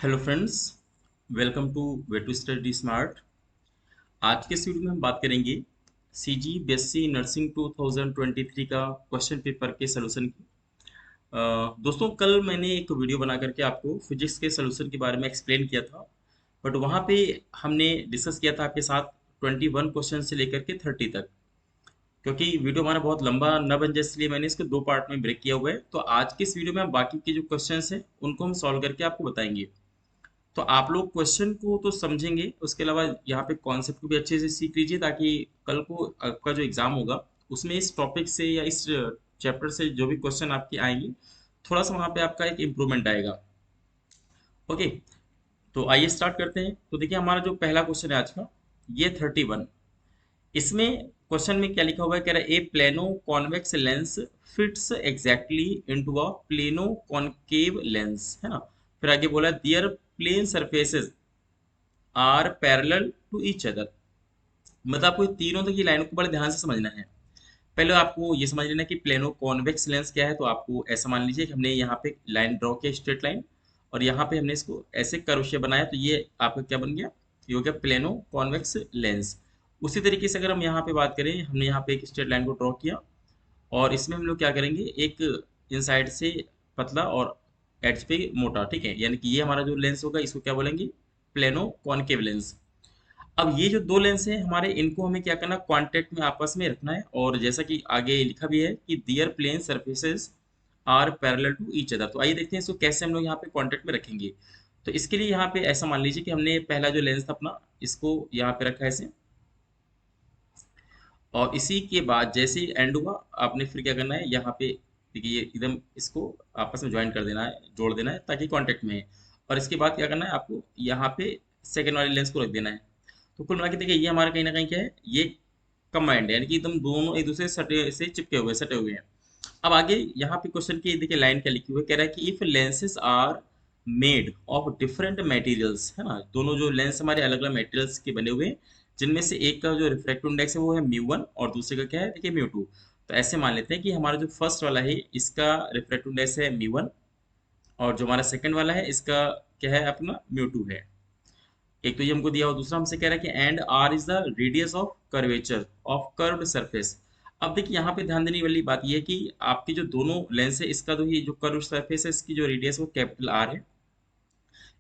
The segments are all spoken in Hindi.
Hello friends, welcome to way to study smart. आज के इस वीडियो में हम बात करेंगे सीजी बीएससी नर्सिंग 2023 का क्वेश्चन पेपर के सलूशन की। दोस्तों, कल मैंने एक वीडियो बना करके आपको फिजिक्स के सलूशन के बारे में एक्सप्लेन किया था, बट वहाँ पे हमने डिस्कस किया था आपके साथ 21 क्वेश्चन से लेकर के 30 तक। क्योंकि वीडियो हमारा बहुत लंबा न बन जाए इसलिए मैंने इसको दो पार्ट में ब्रेक किया हुआ है। तो आज के इस वीडियो में हम बाकी के जो क्वेश्चन हैं उनको हम सॉल्व करके आपको बताएंगे। तो आप लोग क्वेश्चन को तो समझेंगे, उसके अलावा यहाँ पे कॉन्सेप्ट को भी अच्छे से सीख लीजिए, ताकि कल को आपका जो एग्जाम होगा उसमें इस टॉपिक से या इस चैप्टर से जो भी क्वेश्चन आपके आएंगे, थोड़ा सा वहाँ पे आपका एक इम्प्रूवमेंट आएगा। ओके, तो आइए स्टार्ट करते हैं। तो देखिए, हमारा जो पहला क्वेश्चन है आज का, ये 31। इसमें क्वेश्चन में क्या लिखा हुआ है, कह रहा है a plano convex lens fits exactly into a plano concave lens, है ना। फिर आगे बोला their plane surfaces are parallel to each other. मतलब आपको ये तीनों तक की लाइनों को बड़े ध्यान से समझना है। पहले आपको ये समझ लेना कि प्लेनो कॉन्वेक्स लेंस क्या है। तो आपको ऐसा मान लीजिए कि हमने यहाँ पे लाइन ड्रॉ किया, स्ट्रेट लाइन, और यहाँ पे हमने इसको ऐसे कर्व शेप बनाया, तो ये आपका क्या बन गया, ये हो गया प्लेनो कॉन्वेक्स लेंस। उसी तरीके से अगर हम यहाँ पे बात करें, हमने यहाँ पे एक स्ट्रेट लाइन को ड्रॉ किया, और इसमें हम लोग क्या करेंगे, एक इनसाइड से पतला और एड्ज पे मोटा, ठीक है। यानी कि ये हमारा जो लेंस होगा इसको क्या बोलेंगे, प्लेनो कॉनकेव लेंस। अब ये जो दो लेंस हैं हमारे, इनको हमें क्या करना, कांटेक्ट में आपस में रखना है। और जैसा कि आगे लिखा भी है कि their plane surfaces are parallel to each other. तो आइए देखते हैं इसको कैसे हम लोग यहाँ पे कांटेक्ट में रखेंगे। तो इसके लिए यहाँ पे ऐसा मान लीजिए कि हमने पहला जो लेंस था अपना, इसको यहाँ पे रखा है ऐसे, और इसी के बाद जैसे ही एंड हुआ, आपने फिर क्या करना है, यहाँ पे देखिए ये एकदम इसको आपस में ज्वाइन कर देना है, जोड़ देना है, ताकि कांटेक्ट में है। और इसके बाद क्या करना है, आपको यहाँ पे सेकेंड वाले लेंस को रख देना है। तो कुल मिला के देखिए, ये हमारा कहीं ना कहीं क्या है, ये कंबाइंड है, यानी कि एकदम दोनों एक दूसरे से सटे से चिपके हुए सटे हुए हैं। अब आगे यहाँ पे क्वेश्चन की देखिए लाइन क्या लिखी हुई है, कह रहा है कि if lenses are made of different materials, है ना। दोनों जो लेंस हमारे अलग अलग मटेरियल्स के बने हुए हैं, जिनमें से एक का जो रिफ्रैक्टिव इंडेक्स है वो है म्यू 1, और दूसरे का क्या है, देखिए म्यू 2। तो ऐसे मान लेते हैं कि हमारा जो फर्स्ट वाला है इसका रिफ्रैक्टिव इंडेक्स है म्यू 1, और जो हमारा सेकंड वाला है इसका क्या है, अपना म्यू 2 है। एक तो ये हमको दिया, और दूसरा हमसे कह रहा है कि and R is the radius of curvature of curved surface. अब देखिए, यहाँ पे ध्यान देने वाली बात ये है कि आपकी जो दोनों लेंस है, इसका जो ये जो कर्व सरफेस है, इसकी जो रेडियस वो कैपिटल आर है।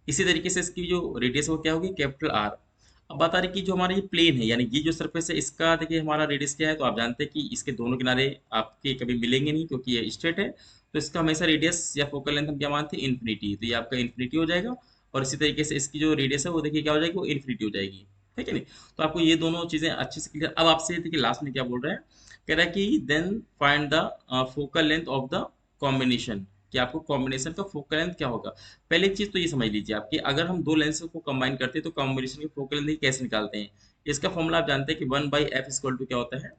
इसी तरीके से इसकी जो रेडियस वो क्या होगी, कैपिटल आर। अब बता रही कि जो हमारा ये प्लेन है, यानी ये जो सरफेस है, इसका देखिए हमारा रेडियस क्या है। तो आप जानते हैं कि इसके दोनों किनारे आपके कभी मिलेंगे नहीं, क्योंकि ये स्ट्रेट है। तो इसका हमेशा रेडियस या फोकल लेंथ हम क्या मानते हैं, इन्फिनिटी। तो ये आपका इन्फिनिटी हो जाएगा, और इसी तरीके से इसकी जो रेडियस है वो देखिए क्या हो जाएगी, वो इन्फिनिटी हो जाएगी, ठीक है नहीं। तो आपको ये दोनों चीजें अच्छे से क्लियर। अब आपसे देखिए लास्ट में क्या बोल रहा है, कह रहा है कि then find the focal length of the combination, कि आपको कॉम्बिनेशन का फोकल लेंथ क्या होगा। पहले एक चीज तो ये समझ लीजिए आपकी, अगर हम दो लेंस को कंबाइन करते हैं तो कॉम्बिनेशन के फोकल लेंथ कैसे निकालते हैं। इसका फॉर्मूला आप जानते हैं कि 1/f इक्वल टू क्या होता है,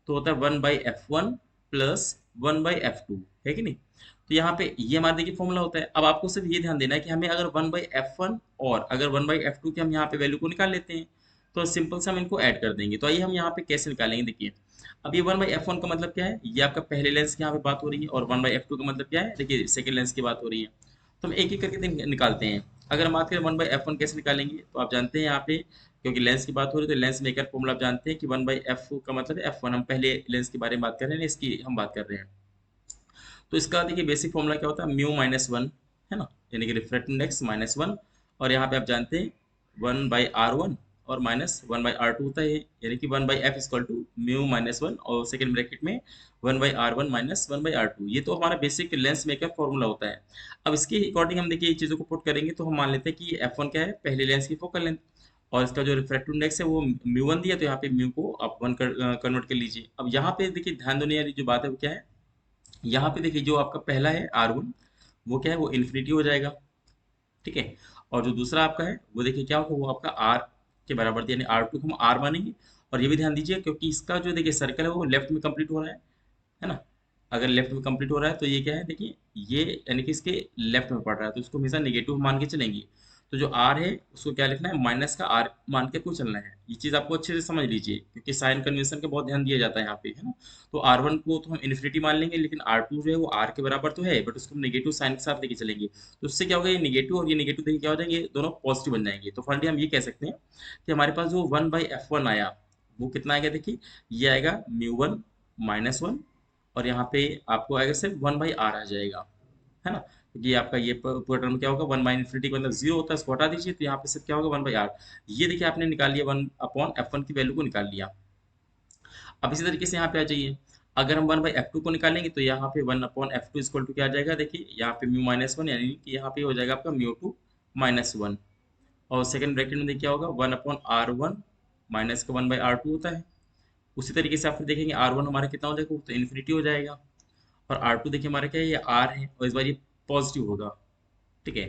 तो होता है 1/f1 प्लस 1/f2, है कि नहीं। तो यहाँ पे ये हमारा देखिए फॉर्मूला होता है। अब आपको सिर्फ ये ध्यान देना है कि हमें अगर 1/f1 और अगर 1/f2 के हम यहाँ पे वैल्यू को निकाल लेते हैं, तो सिंपल से हम इनको ऐड कर देंगे। तो आइए हम यहाँ पे कैसे निकालेंगे, देखिए। अब ये 1/f1 का मतलब क्या है, ये आपका पहले लेंस की यहाँ पे बात हो रही है, और 1/f2 का मतलब क्या है, देखिए सेकंड लेंस की बात हो रही है। तो हम एक एक करके निकालते हैं। अगर हम बात करें 1/f1 कैसे निकालेंगे, तो आप जानते हैं यहाँ पे, क्योंकि लेंस की बात हो रही है तो लेंस मेकर फॉर्मूला आप जानते हैं कि 1/f का मतलब है f1। हम पहले लेंस के बारे में बात कर रहे हैं, इसकी हम बात कर रहे हैं। तो इसका देखिए बेसिक फॉर्मूला क्या होता है, म्यू-1, है ना, यानी कि रिफ्रैक्टिव इंडेक्स -1। और यहाँ पे आप जानते हैं 1/r1 और -1/r2 होता है, यानी कि 1/f इक्वल टू म्यू-1 और सेकेंड ब्रैकेट में 1/r1 माइनस 1/r2। ये तो हमारा बेसिक लेंस मेकर फॉर्मूला होता है। अब इसके अकॉर्डिंग हम देखिए चीज़ों को पुट करेंगे, तो हम मान लेते हैं कि f1 क्या है, पहले लेंस की फोकल लेंथ, और इसका जो रिफ्रैक्टिव इंडेक्स है वो म्यू 1 दिया, तो यहाँ पे म्यू को आप 1 कन्वर्ट कर लीजिए। अब यहाँ पे देखिए ध्यान देने वाली जो बात है वो क्या है, यहाँ पे देखिए जो आपका पहला है R1, वो क्या है, वो इन्फिनिटी हो जाएगा, ठीक है। और जो दूसरा आपका है वो देखिए क्या होगा, वो आपका R के बराबर यानी R2 को हम R मानेंगे। और ये भी ध्यान दीजिए, क्योंकि इसका जो देखिए सर्कल है वो लेफ्ट में कंप्लीट हो रहा है ना। अगर लेफ्ट में कंप्लीट हो रहा है तो ये क्या है, देखिए ये यानी कि इसके लेफ्ट में पड़ रहा है, तो इसको हमेशा नेगेटिव मान के चलेंगे। तो जो आर है उसको क्या लिखना है, माइनस का आर मान के को चलना है। ये चीज़ आपको अच्छे से समझ लीजिए, क्योंकि साइन कन्वेंशन का बहुत ध्यान दिया जाता है यहाँ पे, है ना। तो आर वन को तो हम इन्फिनिटी मान लेंगे, लेकिन आर टू जो है वो आर के बराबर तो है, बट उसको हम नेगेटिव साइन के साथ लेके चलेंगे। तो उससे क्या होगा, ये नेगेटिव और ये नेगेटिव देखिए क्या हो जाएंगे, दोनों पॉजिटिव बन जाएंगे। तो फाइनली हम ये कह सकते हैं कि हमारे पास जो वन बाई एफ वन आया वो कितना आएगा, देखिए ये आएगा म्यू वन माइनस वन, और यहाँ पे आपको आएगा सिर्फ वन बाई आर आ जाएगा, है ना। क्योंकि आपका ये पूरा टर्म क्या होगा, वन बाई इन्फिनिटी के अंदर जीरो होता है, इसको हटा दीजिए, तो यहाँ पे सिर्फ क्या होगा, वन बाई आर। ये देखिए आपने निकाल लिया, वन अपॉन एफ वन की वैल्यू को निकाल लिया। अब इसी तरीके से यहाँ पे आ जाइए, अगर हम वन बाई एफ टू को निकालेंगे तो यहाँ पे one upon F two equal to क्या आ जाएगा, देखिए यहाँ पे म्यू माइनस वन, यानी कि यहाँ पे हो जाएगा आपका म्यू टू माइनस वन। और सेकंड ब्रैकेट में देखिए क्या होगा, one upon R one minus का वन बाई आर टू होता है। उसी तरीके से आप फिर देखेंगे आर वन हमारा कितना हो जाएगा, वो तो इन्फिनिटी हो जाएगा। और आर टू देखिए हमारा क्या है, ये आर है, और इस बार ये पॉजिटिव होगा, ठीक है।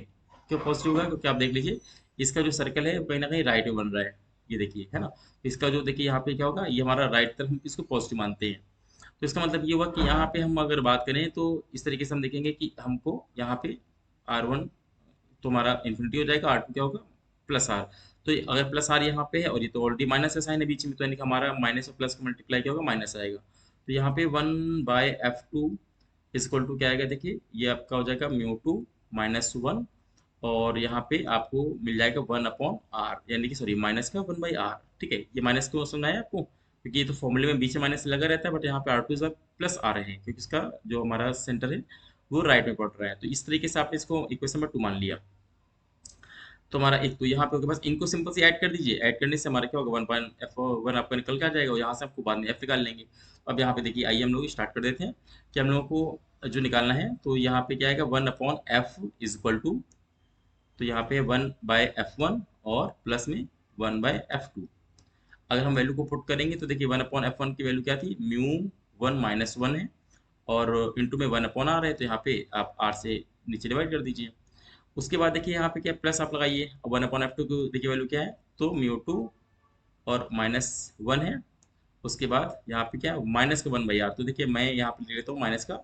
क्यों पॉजिटिव होगा, क्योंकि आप देख लीजिए इसका जो सर्कल है वो कहीं ना कहीं राइट में बन रहा है, ये देखिए, है ना। तो इसका जो देखिए यहाँ पे क्या होगा, ये हमारा राइट तरफ, हम इसको पॉजिटिव मानते हैं। तो इसका मतलब ये हुआ कि यहाँ पे हम अगर बात करें तो इस तरीके से हम देखेंगे कि हमको यहाँ पे आर वन तो हमारा इन्फिनिटी हो जाएगा, आर टू क्या होगा, प्लस आर। तो अगर प्लस आर यहाँ पे है और ये तो ऑलरेडी माइनस का साइन है बीच में, तो यानी कि हमारा माइनस और प्लस का मल्टीप्लाई क्या होगा, माइनस आएगा। तो यहाँ पे one by F two equal to क्या आएगा, देखिए ये आपका हो जाएगा म्यू टू माइनस वन, और यहाँ पे आपको मिल जाएगा वन अपॉन आर, यानी कि सॉरी माइनस का वन बाई आर, ठीक है। ये माइनस क्यों सुनना है आपको, क्योंकि ये तो फॉर्मूले में बीच में माइनस लगा रहता है, बट यहाँ पे आर टू इस बार प्लस आ रहे हैं, क्योंकि इसका जो हमारा सेंटर है वो राइट में पड़ रहा है। तो इस तरीके से आपने इसको इक्वेशन नंबर टू मान लिया। तो हमारा एक तो यहाँ पे होगा, बस इनको सिंपल से ऐड कर दीजिए, ऐड करने से हमारा क्या होगा, वन पॉइंट एफ वन आपका निकल के आ जाएगा, और यहाँ से आपको बाद में एफ निकाल लेंगे। अब यहाँ पे देखिए आइए हम लोग स्टार्ट कर देते हैं कि हम लोगों को जो निकालना है, तो यहाँ पे क्या आएगा, one upon F is equal to, तो यहाँ पे वन बाय एफ वन और प्लस में वन बाय एफ टू। अगर हम वैल्यू को पुट करेंगे तो देखिए वन अपॉन एफ वन की वैल्यू क्या थी, म्यू वन माइनस वन है, और इंटू में वन अपॉन आर है, तो यहाँ पे आप आर से नीचे डिवाइड कर दीजिए। उसके बाद देखिए यहाँ पे क्या प्लस आप लगाइए, वन अपॉन एफ टू की देखिए वैल्यू क्या है, तो म्यू टू और माइनस वन है। उसके बाद यहाँ पे क्या माइनस का वन बाई आर, तो देखिए मैं यहाँ पे ले लेता हूँ माइनस का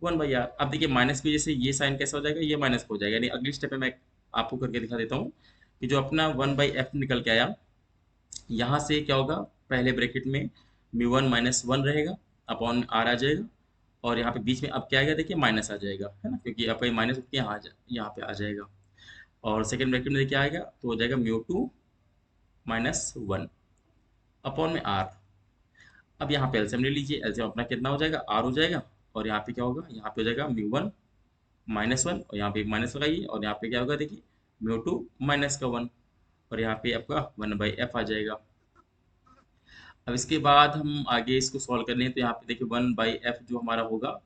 वन बाई आर। अब देखिए माइनस की वजह से ये साइन कैसा हो जाएगा, ये माइनस हो जाएगा, यानी अगली स्टेप में मैं आपको करके दिखा देता हूँ कि जो अपना वन बाई एफ निकल के आया, यहाँ से क्या होगा, पहले ब्रैकेट में म्यू वन माइनस वन रहेगा, अपॉन आर आ जाएगा, और यहाँ पे बीच में अब क्या आएगा, देखिए माइनस आ जाएगा, है ना, क्योंकि आपका ये माइनस यहाँ पे आ जाएगा। और सेकंड ब्रैकेट में क्या आएगा, तो हो जाएगा mu two minus one upon में आर। अब यहाँ पे एलसीएम ले लीजिए, एलसीएम अपना कितना हो जाएगा, आर हो जाएगा, और यहाँ पे क्या होगा, यहाँ पे हो जाएगा म्यू वन माइनस वन, और यहाँ पे एक माइनस लगाइए, और यहाँ पे क्या होगा, देखिए म्यू टू माइनस का वन, और यहाँ पे आपका वन बाई एफ आ जाएगा। अब इसके बाद हम आगे इसको सॉल्व कर लें, तो यहाँ पे देखिए वन बाई एफ जो हमारा होगा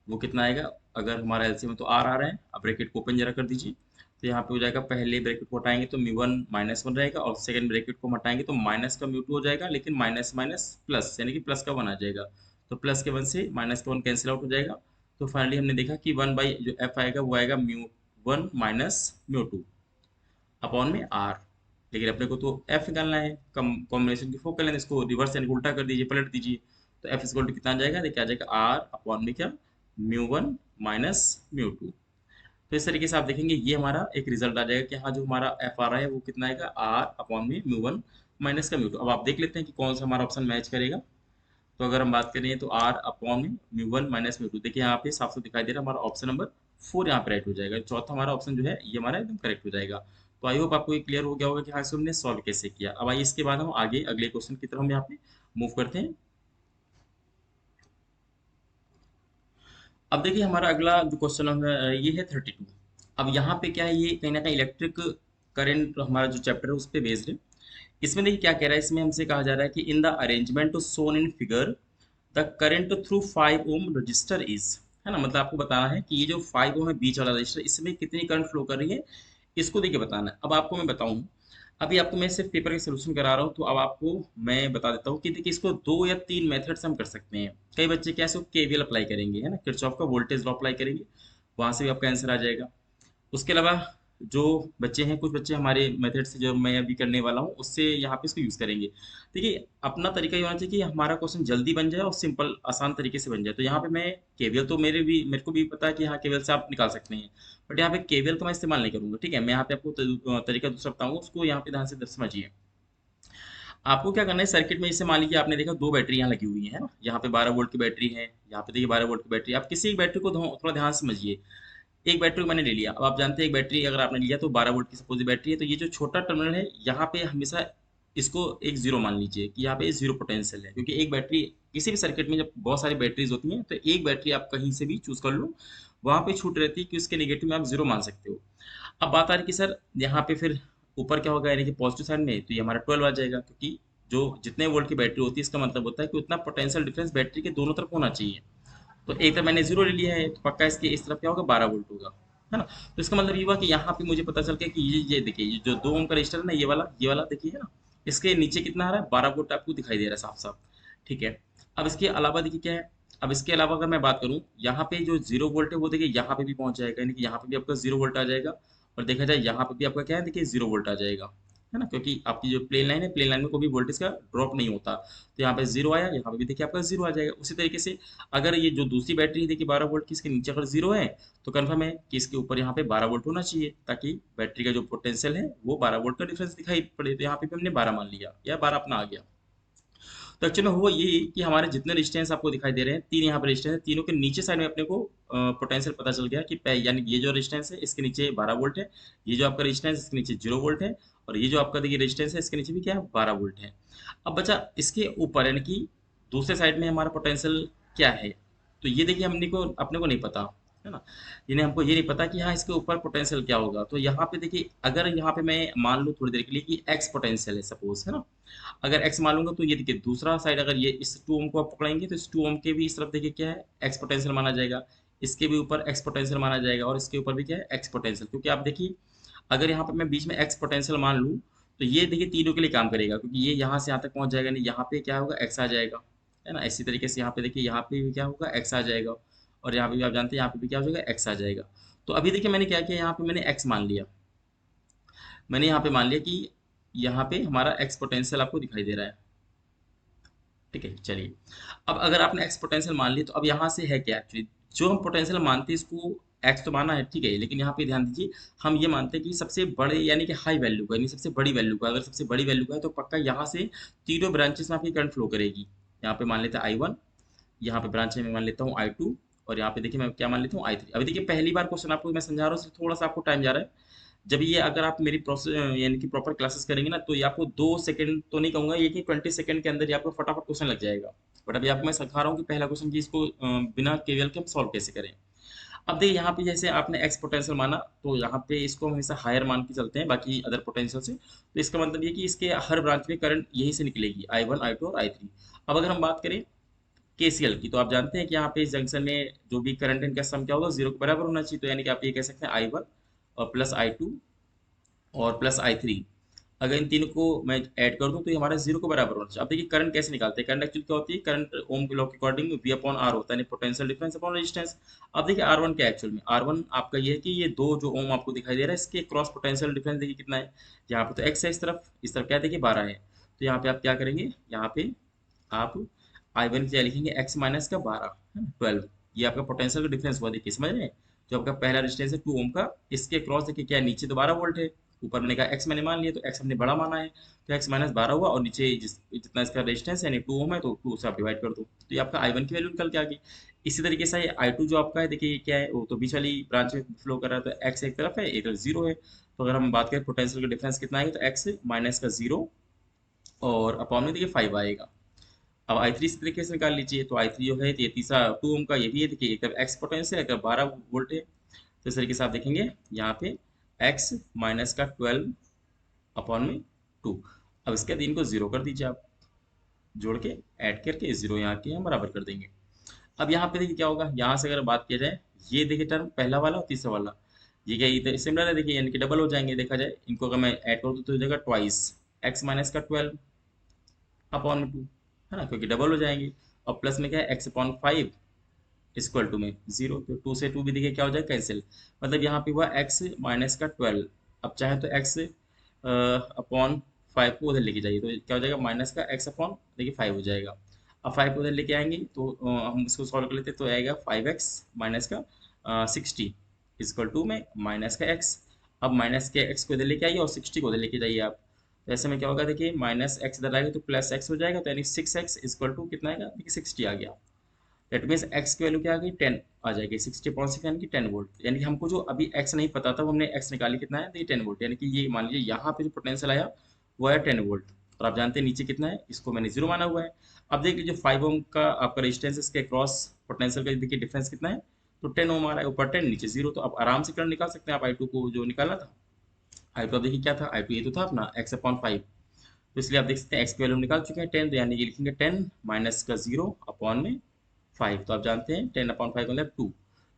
वो कितना आएगा, अगर हमारा एलसीएम तो आर आ रहा है, अब ब्रैकेट को ओपन जरा कर दीजिए। तो यहाँ पे हो जाएगा, पहले ब्रैकेट को हटाएंगे तो म्यू वन माइनस वन रहेगा, और सेकंड ब्रैकेट को हम हटाएंगे तो माइनस का म्यू टू हो जाएगा, लेकिन माइनस माइनस प्लस, यानी कि प्लस का वन आ जाएगा। तो प्लस के वन से माइनस का वन कैंसिल आउट हो जाएगा। तो फाइनली हमने देखा कि वन बाई जो एफ आएगा वो आएगा mu one minus mu two upon में आर। लेकिन अपने को तो एफ निकालना है, कम कॉम्बिनेशन की फोकल लेंथ, इसको रिवर्स यानी उल्टा कर दीजिए, पलट दीजिए। तो एफ इक्वल टू कितना आ जाएगा, देखिए आ जाएगा आर अपॉन में क्या, mu one minus mu two. तो इस तरीके से आप देखेंगे ये हमारा एक रिजल्ट आ जाएगा कि हाँ जो हमारा एफ आ रहा है वो कितना आएगा, आर अपॉन में म्यू वन माइनस का म्यू टू। अब आप देख लेते हैं कि कौन सा हमारा ऑप्शन मैच करेगा। तो अगर हम बात करें तो आर अपॉन में mu one minus mu two, देखिए यहाँ पे साफ साफ दिखाई दे रहा है, हमारा ऑप्शन नंबर फोर यहाँ पे राइट हो जाएगा। चौथा हमारा ऑप्शन जो है ये हमारा एकदम करेक्ट हो जाएगा। तो आई होप आपको ये क्लियर हो गया होगा कि हाँ इसको हमने सॉल्व कैसे किया। अब आइए इसके बाद हम आगे अगले क्वेश्चन की तरफ हम यहाँ पे मूव करते हैं। अब देखिए हमारा अगला जो क्वेश्चन है ये है 32। अब यहाँ पे क्या है, ये कहीं ना कहीं इलेक्ट्रिक करंट हमारा जो चैप्टर है उस पर बेस्ड है। इसमें देखिए क्या कह रहा है, इसमें हमसे कहा जा रहा है कि in the arrangement shown in figure the current through 5 ohm resistor is, है ना, मतलब आपको बताना है कि ये जो 5 ओम है बीच वाला रजिस्टर, इसमें कितनी करंट फ्लो कर रही है, इसको देखिए बताना है। अब आपको मैं बताऊं, अभी आपको मैं सिर्फ पेपर का सोल्यूशन करा रहा हूँ, तो अब आपको मैं बता देता हूँ कि देखिए इसको दो या तीन मेथड से हम कर सकते हैं। कई बच्चे क्या है केवीएल अप्लाई करेंगे, है ना, किरचॉफ का वोल्टेज लॉ अप्लाई करेंगे, वहां से भी आपका आंसर आ जाएगा। उसके अलावा जो बच्चे हैं, कुछ बच्चे हमारे मेथड से जो मैं अभी करने वाला हूँ उससे यहाँ पे इसको यूज़ करेंगे। देखिए अपना तरीका ये होना चाहिए कि हमारा क्वेश्चन जल्दी बन जाए और सिंपल आसान तरीके से बन जाए। तो यहाँ पे मैं केवीएल तो मेरे को भी पता है कि हाँ केवीएल से आप निकाल सकते हैं, बट यहाँ पे केवीएल का मैं इस्तेमाल नहीं करूंगा। ठीक है, मैं यहाँ पे आपको तरीका दूसरा बताऊंगा, उसको यहाँ पे ध्यान से समझिए। आपको क्या करना है सर्किट में, जैसे मान लीजिए आपने देखा दो बैटरी यहाँ लगी हुई है ना, यहाँ पे 12 वोल्ट की बैटरी है, यहाँ पे देखिए 12 वोल्ट की बैटरी। आप किसी एक बैटरी को थोड़ा ध्यान से समझिए। एक बैटरी को मैंने ले लिया, अब आप जानते हैं एक बैटरी अगर आपने लिया तो 12 वोल्ट की सपोज बैटरी है, तो ये जो छोटा टर्मिनल है यहाँ पे हमेशा इसको एक जीरो मान लीजिए कि यहाँ पे जीरो पोटेंशियल है, क्योंकि एक बैटरी किसी भी सर्किट में जब बहुत सारी बैटरीज होती हैं तो एक बैटरी आप कहीं से भी चूज कर लो, वहां पे छूट रहती है कि उसके नेगेटिव में आप जीरो मान सकते हो। अब बात आ रही कि सर यहाँ पे फिर ऊपर क्या होगा, यानी कि पॉजिटिव साइड में तो ये हमारा 12 आ जाएगा, क्योंकि जो जितने वोल्ट की बैटरी होती है इसका मतलब होता है कि उतना पोटेंशियल डिफरेंस बैटरी के दोनों तरफ होना चाहिए। तो एक तरफ मैंने जीरो ले लिया है तो पक्का इसके इस तरफ क्या होगा, 12 वोल्ट होगा, है ना। तो इसका मतलब ये हुआ कि यहाँ पे मुझे पता चल गया कि ये देखिए, ये जो 2 ओम का रजिस्टर है ना, ये वाला देखिए, है ना, इसके नीचे कितना आ रहा है, 12 वोल्ट आपको दिखाई दे रहा है साफ साफ। ठीक है, अब इसके अलावा देखिए क्या है, अब इसके अलावा अगर मैं बात करूँ, यहाँ पे जो 0 वोल्ट है वो देखिए यहाँ पे भी पहुंच जाएगा, यानी कि यहाँ पे भी आपका 0 वोल्ट आ जाएगा। और देखा जाए यहाँ पे भी आपका क्या है, देखिए 0 वोल्ट आ जाएगा, है ना, क्योंकि आपकी जो प्लेन लाइन है, प्लेन लाइन में कोई भी वोल्टेज का ड्रॉप नहीं होता। तो यहाँ पे जीरो आया, यहाँ पे भी देखिए आपका जीरो आ जाएगा। उसी तरीके से अगर ये जो दूसरी बैटरी है देखिए 12 वोल्ट की, इसके नीचे अगर जीरो है तो कन्फर्म है कि इसके ऊपर यहाँ पे 12 वोल्ट होना चाहिए, ताकि बैटरी का जो पोटेंशियल है वो 12 वोल्ट का डिफरेंस दिखाई पड़े। तो यहाँ पे भी हमने 12 मान लिया या 12 अपना आ गया। तो एक्चुअली में हुआ ये कि हमारे जितने रेजिस्टेंस आपको दिखाई दे रहे हैं, तीन यहाँ पे रेजिस्टेंस है, तीनों के नीचे साइड में अपने को पोटेंशियल पता चल गया कि यानी ये जो रेजिस्टेंस है इसके नीचे 12 वोल्ट है, ये जो आपका रेजिस्टेंस इसके नीचे 0 वोल्ट है, और ये जो आपका देखिए रेजिस्टेंस है इसके नीचे भी क्या है, 12 वोल्ट है। अब बचा इसके ऊपर, यानी कि दूसरे साइड में हमारा पोटेंशियल क्या है, तो ये देखिए हमने को अपने को नहीं पता, है ना। यानी हमको ये नहीं पता कि हाँ इसके ऊपर पोटेंशियल क्या होगा। तो यहाँ पे देखिए अगर यहाँ पे मैं मान लूँ थोड़ी देर के लिए कि एक्स पोटेंशियल है सपोज, है ना, अगर एक्स मान लूंगा तो ये देखिए दूसरा साइड, अगर ये इस 2 ओम को आप पकड़ेंगे तो इस 2 ओम के भी इस तरफ देखिए क्या है, एक्स पोटेंशियल माना जाएगा, इसके भी ऊपर एक्स पोटेंशियल माना जाएगा, और इसके ऊपर भी क्या है, एक्स पोटेंशियल। क्योंकि आप देखिए अगर यहाँ पर मैं बीच में एक्स पोटेंशियल मान लूँ तो ये देखिए तीनों के लिए काम करेगा, क्योंकि ये यहाँ से यहाँ तक पहुंच जाएगा, नहीं यहाँ पे क्या होगा, एक्स आ जाएगा, है ना। इसी तरीके से यहाँ पे देखिए यहाँ पे भी क्या होगा, एक्स आ जाएगा, और यहाँ पे भी आप जानते हैं यहाँ पे भी क्या हो जाएगा, एक्स आ जाएगा। तो अभी देखिए मैंने क्या किया, यहाँ पे मैंने एक्स मान लिया, मैंने यहाँ पे मान लिया कि यहाँ पे हमारा एक्स पोटेंशियल आपको दिखाई दे रहा है। ठीक है, चलिए। अब अगर आपने एक्स पोटेंशियल मान ली तो अब यहाँ से है क्या, एक्चुअली जो हम पोटेंशियल मानते हैं इसको एक्स तो माना है, ठीक है, लेकिन यहाँ पे ध्यान दीजिए, हम ये मानते हैं कि सबसे बड़े यानी कि हाई वैल्यू का, यानी सबसे बड़ी वैल्यू का, अगर सबसे बड़ी वैल्यू का है तो पक्का यहाँ से तीनों ब्रांचेस में आपकी करंट फ्लो करेगी। यहाँ पे मान लेते हैं I1, यहाँ पे ब्रांच में मान लेता हूँ I2, और यहाँ पे देखिए मैं क्या मान लेता हूँ I3। अभी देखिए पहली बार क्वेश्चन आपको मैं समझा रहा हूँ, इसलिए थोड़ा सा आपको टाइम जा रहा है। जब ये अगर आप मेरी प्रोसेस यानी कि प्रॉपर क्लासेस करेंगे ना, तो ये आपको 2 सेकंड तो नहीं कहूंगा, ये कि 20 सेकंड के अंदर ये आपको फटाफट क्वेश्चन लग जाएगा। बट अभी आपको मैं सिखा रहा हूँ कि पहला क्वेश्चन की इसको बिना केवीएल के हम सॉल्व कैसे करें। अब देखिए यहाँ पे जैसे आपने एक्स पोटेंशियल माना, तो यहाँ पे इसको हम हमेशा हायर मान के चलते हैं बाकी अदर पोटेंशियल से। तो इसका मतलब ये कि इसके हर ब्रांच में करंट यहीं से निकलेगी, I1 I2 और I3। अब अगर हम बात करें केसीएल की, तो आप जानते हैं कि यहाँ पे इस जंक्शन में जो भी करंट इनका सम क्या होगा, जीरो के बराबर होना चाहिए। तो यानी कि आप ये कह सकते हैं I1 और प्लस I2 और प्लस I3, अगर इन तीनों को मैं ऐड कर दूं तो ये हमारा जीरो के बराबर होना चाहिए। अब देखिए करंट कैसे निकालते हैं, करंट एक्चुअली क्या होती है, करंट ओम के लॉ के अकॉर्डिंग V अपॉन R होता है, पोटेंशियल डिफरेंस अपॉन रेजिस्टेंस। अब देखिए R1 क्या है, एक्चुअल में R1 आपका ये है कि ये दो जो ओम आपको दिखाई दे रहा है इसके क्रॉस पोटेंशियल डिफरेंस देखिए कितना है, यहाँ पे तो एक्स है, इस तरफ क्या है देखिए 12 है। तो यहाँ पे आप क्या करेंगे, यहाँ पे आप I1 की जगह लिखेंगे एक्स माइनस का 12, है ना, 12। ये आपका पोटेंशियल का डिफरेंस हुआ, देखिए समझ रहे हैं। जो आपका पहला रेजिस्टेंस है 2 ओम का, इसके क्रॉस देखिए क्या है, नीचे तो 12 वोल्ट है, ऊपर मैंने कहा एक्स मैंने मान लिया तो एक्स हमने बड़ा माना है, तो एक्स माइनस 12 हुआ, और नीचे जितना इसका रेजिस्टेंस है यानी 2 ओम है तो 2 से आप डिवाइड कर दो, तो ये आपका I1 की वैल्यू निकल के आ गई। इसी तरीके से ये I2 जो आपका है देखिए ये क्या है, वो तो बीच वाली ब्रांच में फ्लो कर रहा है, तो एक्स एक तरफ है एक तरफ जीरो है। तो अगर हम बात करें पोटेंशियल का डिफरेंस कितना आएगा, तो एक्स माइनस का जीरो और अपॉन में देखिए 5 आएगा। अब I3 इस तरीके से निकाल लीजिए, तो I3 जो है, तो ये तीसरा 2 ओम का ये भी है, देखिए एक तरफ एक्स पोटेंशियल है, एक तरफ 12 वोल्ट है। तो इस तरीके से आप देखेंगे यहाँ पे एक्स माइनस का 12 अपॉन में 2। अब इसके बाद इनको जीरो कर दीजिए आप, जोड़ के ऐड करके जीरो यहाँ के हम बराबर कर देंगे। अब यहाँ पे देखिए क्या होगा, यहाँ से अगर बात किया जाए, ये देखिए टर्म पहला वाला और तीसरा वाला, ये क्या इधर सिमिलर है, देखिए यानी कि डबल हो जाएंगे। देखा जाए इनको अगर मैं ऐड कर दूँ तो हो जाएगा ट्वाइस एक्स माइनस का 12 अपॉन में 2, है ना, क्योंकि डबल हो जाएंगे। और प्लस में क्या है, एक्स अपॉन 5 इक्वल टू में 0, तो 2 से 2 भी देखिए क्या हो जाएगा, कैंसिल। मतलब यहाँ पे हुआ x माइनस का 12। अब चाहे तो x अपॉन 5 को उधर लेके जाइए, तो क्या हो जाएगा, माइनस का x अपॉन देखिए 5 हो जाएगा। अब 5 को उधर लेके आएंगे तो हम इसको सॉल्व कर लेते हैं, तो आएगा 5x माइनस का 60 इक्वल टू में माइनस का x। अब माइनस के x को इधर लेके आइए और 60 को उधर लेके जाइए आप। तो ऐसे में क्या होगा, देखिए माइनस एक्स इधर आएगा तो प्लस एक्स हो जाएगा, तो यानी 6x इक्वल टू कितना आएगा, देखिए 60 आ गया। दैट मीन्स एक्स की वैल्यू क्या आ गई, 10 आ जाएगी। 60.6 यानी कि 10 वोल्ट, यानी कि हमको जो अभी एक्स नहीं पता था वो हमने एक्स निकाली, कितना है, देखिए 10 वोल्ट। यानी कि ये मान लीजिए यहाँ पे जो पोटेंशियल आया वो है 10 वोल्ट। और आप जानते हैं नीचे कितना है, इसको मैंने जीरो माना हुआ है। अब देख लीजिए 5 ओम का आपका रेजिस्टेंस, इसके क्रॉस पोटेंशियल का देखिए डिफरेंस कितना है, तो 10 ओम आ रहा है, ऊपर 10 नीचे 0। तो आप आराम से करंट निकाल सकते हैं आप आई टू को जो निकाला था। आई टू अब देखिए क्या था, आई टू ये तो था अपना एक्स अपॉन 5। तो इसलिए आप देख सकते हैं एक्स की वैल्यू निकाल चुके हैं 10, तो यानी कि लिखेंगे 10 माइनस का 0 अपॉन में 5। तो आप जानते हैं 10 अपॉन 5 मतलब 2,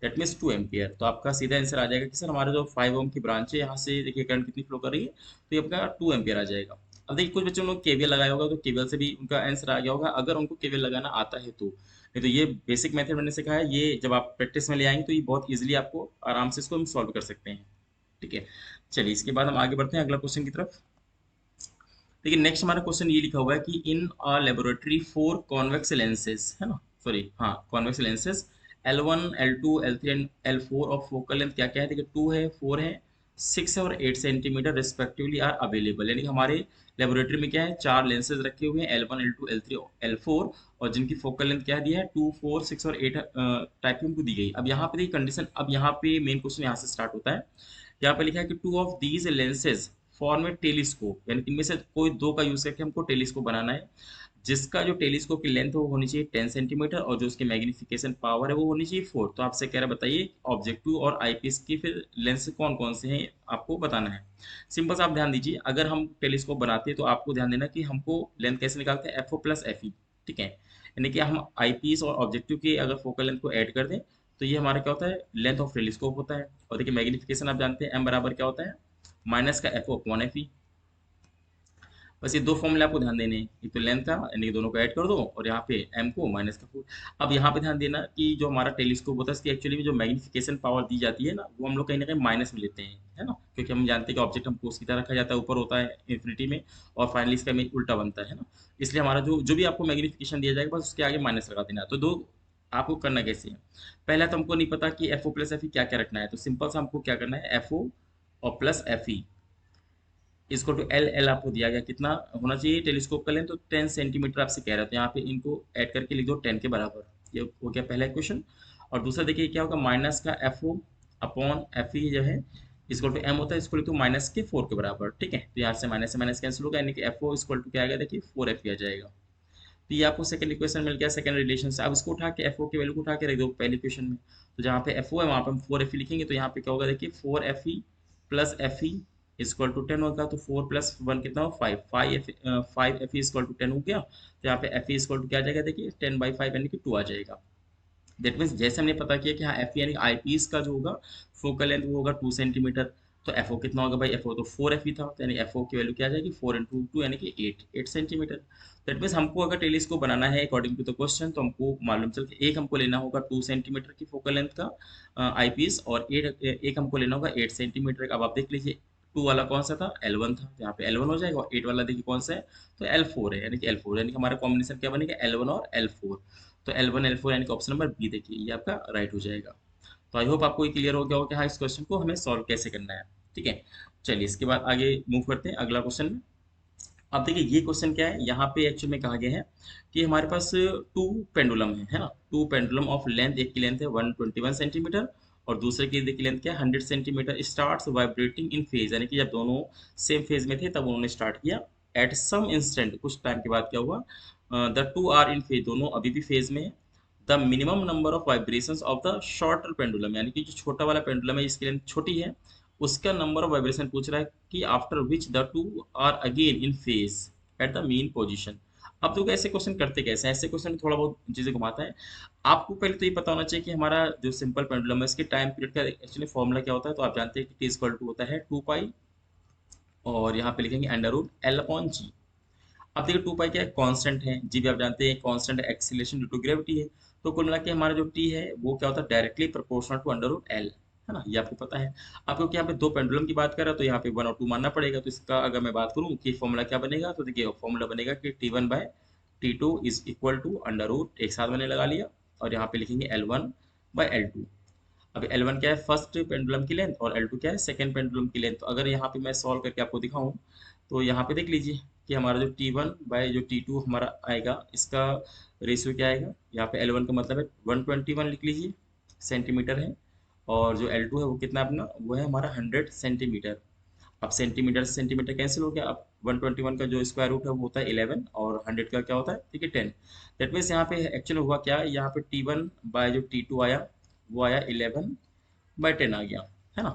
दैट मीन्स 2 एम्पियर। तो आपका सीधा आंसर आ जाएगा कि सर हमारा जो 5 ओम की ब्रांच है यहाँ से देखिए करंट कितनी फ्लो कर रही है, तो ये आपका 2 एम्पियर आ जाएगा। अब देखिए कुछ बच्चों ने केवीएल लगाया होगा, तो केवीएल से भी उनका आंसर आ गया होगा, अगर उनको केवीएल लगाना आता है तो। नहीं तो ये बेसिक मेथड मैंने सिखाया है, ये जब आप प्रैक्टिस में ले आएंगे तो ये बहुत ईजिली आपको आराम से इसको हम सॉल्व कर सकते हैं। ठीक है, चलिए इसके बाद हम आगे बढ़ते हैं अगला क्वेश्चन की तरफ। देखिए नेक्स्ट हमारा क्वेश्चन ये लिखा हुआ है कि इन अ लेबोरेटरी 4 कॉन्वेक्स लेंसेज, है ना, सॉरी हाँ convex lenses L1 L2 L3 and L4 और फोकल लेंथ क्या क्या है, देखिए 2 है, 4 है, 6 है और 8 सेंटीमीटर रिस्पेक्टिवली आर अवेलेबल। यानी कि हमारे लेबोरेटरी में क्या है, 4 लेंसेज रखे हुए हैं L1 L2 L3 L4, और जिनकी फोकल लेंथ क्या दिया है, 2 4 6 और 8 टाइप की उनको दी गई। अब यहाँ पे देखिए कंडीशन, अब यहाँ पे मेन क्वेश्चन यहाँ से स्टार्ट होता है। यहाँ पे लिखा है कि 2 of these lenses form A telescope, यानी कि इनमें से कोई दो का यूज करके हमको टेलीस्कोप बनाना है, जिसका जो टेलीस्कोप की लेंथ है वो होनी चाहिए 10 सेंटीमीटर, और जो उसकी मैग्निफिकेशन पावर है वो होनी चाहिए 4। तो आपसे कह रहा है बताइए ऑब्जेक्टिव और आईपीएस की फिर लेंस कौन कौन से हैं, आपको बताना है। सिंपल सा आप ध्यान दीजिए, अगर हम टेलीस्कोप बनाते हैं तो आपको ध्यान देना कि हमको लेंथ कैसे निकालते हैं, F O plus F E. ठीक है, यानी कि हम आईपीएस और ऑब्जेक्टिव की अगर फोकल लेंथ को ऐड कर दें तो ये हमारा क्या होता है, लेंथ ऑफ टेलीस्कोप होता है। और देखिए मैग्निफिकेशन आप जानते हैं एम बराबर क्या होता है, माइनस का F O upon F E. बस ये दो फॉर्मूले आपको ध्यान देने हैं, एक तो लेंथ था यानी कि दोनों को ऐड कर दो, और यहाँ पे एम को माइनस का 4। अब यहाँ पे ध्यान देना कि जो हमारा टेलीस्कोप होता है इसकी एक्चुअली में जो मैग्निफिकेशन पावर दी जाती है ना, वो हम लोग कहीं ना कहीं माइनस में लेते हैं, है ना, क्योंकि हम जानते हैं कि ऑब्जेक्ट हमको सीधा रखा जाता है, ऊपर होता है इन्फिनिटी में, और फाइनली इसका इमेज उल्टा बनता है ना। इसलिए हमारा जो जो भी आपको मैग्निफिकेशन दिया जाएगा बस उसके आगे माइनस लगा देना है। तो दो आपको करना कैसे है, पहला तो हमको नहीं पता कि F O plus F E क्या क्या रखना है, तो सिंपल सा हमको क्या करना है, एफ ओ और प्लस एफ ई इसको टू एल, एल आपको दिया गया कितना होना चाहिए टेलीस्कोप का लेंथ, तो 10 सेंटीमीटर आपसे कह रहे थे, यहाँ पे इनको ऐड करके लिख दो 10 के बराबर। ये हो गया पहला क्वेश्चन। और दूसरा देखिए क्या होगा, माइनस का F O upon F E जो है इसको टू एम होता है, इसको लिख दो माइनस के 4 के बराबर। ठीक है, तो यहाँ से माइनस कैंसिल होगा, यानी कि एफ ओ इक्वल टू क्या आ गया, देखिए 4 एफ ई आ जाएगा। तो ये आपको सेकंड इक्वेशन मिल गया, सेकंड रिलेशन से। अब इसको उठा के एफ ओ की वैल्यू को उठा के रख दो पहले इक्वेशन में, तो जहाँ पे एफ ओ है वहाँ पे हम 4 एफ ई लिखेंगे, तो यहाँ पे क्या होगा, देखिए 4 F E plus F E equal to 10 होगा, तो 4 प्लस 1 कितना हो 5, 5 एफ ई इक्वल टू 10 हो गया। तो यहाँ पे एफ ई इक्वल टू क्या आ जाएगा, देखिए 10/5 यानी कि 2 आ जाएगा। दैट मीन्स जैसे हमने पता किया कि हाँ एफ यानी आई पीस का जो होगा फोकल लेंथ वो होगा 2 सेंटीमीटर। तो एफ ओ कितना होगा भाई, एफ ओ तो 4 एफ ई था, तो यानी एफ ओ की वैल्यू क्या आ जाएगी, 4 × 2 यानी कि 8 सेंटीमीटर। दैट मीन्स हमको अगर टेलीस्कोप बनाना है अकॉर्डिंग टू द क्वेश्चन, तो हमको मालूम चल के एक हमको लेना होगा 2 सेंटीमीटर की फोकल लेंथ का आई पीस, और एक हमको लेना होगा 8 सेंटीमीटर का। अब आप देख लीजिए 2 वाला कौन सा था, L1 था, तो यहाँ पे L1 हो जाएगा, और 8 वाला देखिए कौन सा है, तो L4 है, यानी कि L4 यानी कि हमारा कॉम्बिनेशन क्या बनेगा, L1 और L4। तो L1 L4 यानी कि ऑप्शन नंबर बी देखिए ये आपका राइट हो जाएगा। तो आई होप आपको ये क्लियर हो गया हो कि हाँ इस क्वेश्चन को हमें सॉल्व कैसे करना है। ठीक है, चलिए इसके बाद आगे मूव करते हैं अगला क्वेश्चन में। अब देखिए ये क्वेश्चन क्या है, यहाँ पे एक्चुअल में कहा गया है कि हमारे पास टू पेंडुलम है ना, टू पेंडुलम ऑफ लेंथ, एक की लेंथ है 121 सेंटीमीटर और दूसरे की देखिए लेंथ क्या है 100 सेंटीमीटर, स्टार्ट्स वाइब्रेटिंग इन फेज, यानी कि जब दोनों सेम फेज में थे तब उन्होंने स्टार्ट किया। एट सम इंस्टेंट, कुछ टाइम के बाद क्या हुआ, the two are in phase, दोनों अभी भी फेज में है। The minimum number of vibrations of the shorter pendulum, यानी कि जो छोटा वाला पेंडुलम है जिसकी लेंथ छोटी है उसका नंबर ऑफ वाइब्रेशन पूछ रहा है कि after which the two are again in phase at the mean position. अब तो ऐसे क्वेश्चन करते कैसे हैं, ऐसे क्वेश्चन थोड़ा बहुत चीजें घुमाता है। आपको पहले तो ये पता होना चाहिए कि हमारा जो सिंपल पेंडुलम है इसके टाइम पीरियड का एक्चुअली फॉर्मूला क्या होता है, तो आप जानते हैं कि टी इक्वल टू होता है 2 पाई, और यहाँ पे लिखेंगे अंडर रूट एल अपॉन जी। अब देखिए 2 पाई क्या है, कांस्टेंट है, जी भी आप जानते हैं constant acceleration due to gravity है। तो कुल मिला के हमारा जो टी है वो क्या होता है, directly proportional to under root L, है ना, ये आपको पता है। अब क्योंकि यहाँ पे दो पेंडुलम की बात कर रहा है तो यहाँ पे 1 और 2 मानना पड़ेगा। तो इसका अगर मैं बात करूँ कि फॉर्मूला क्या बनेगा, तो देखिए फॉर्मूला बनेगा कि T1/T2 is equal to under root, एक साथ मैंने लगा लिया, और यहाँ पे लिखेंगे L1/L2। अब L1 क्या है, फर्स्ट पेंडुलम की लेंथ, और L2 क्या है, सेकंड पेंडुलम की लेंथ। तो अगर यहाँ पे मैं सॉल्व करके आपको दिखाऊं, तो यहाँ पे देख लीजिए कि हमारा जो T1/T2 हमारा आएगा, इसका रेशियो क्या आएगा। यहाँ पे L1 का मतलब है 121 लिख लीजिए, सेंटीमीटर है, और जो L2 है वो कितना अपना, वो है हमारा 100 सेंटीमीटर। अब सेंटीमीटर से सेंटीमीटर कैंसिल हो गया। अब 121 का जो स्क्वायर रूट है वो होता है 11, और 100 का क्या होता है, ठीक है, 10। दैट मीन्स यहाँ पे एक्चुअली हुआ क्या, यहाँ पे T1/जो T2 आया वो आया 11/10 आ गया, है ना।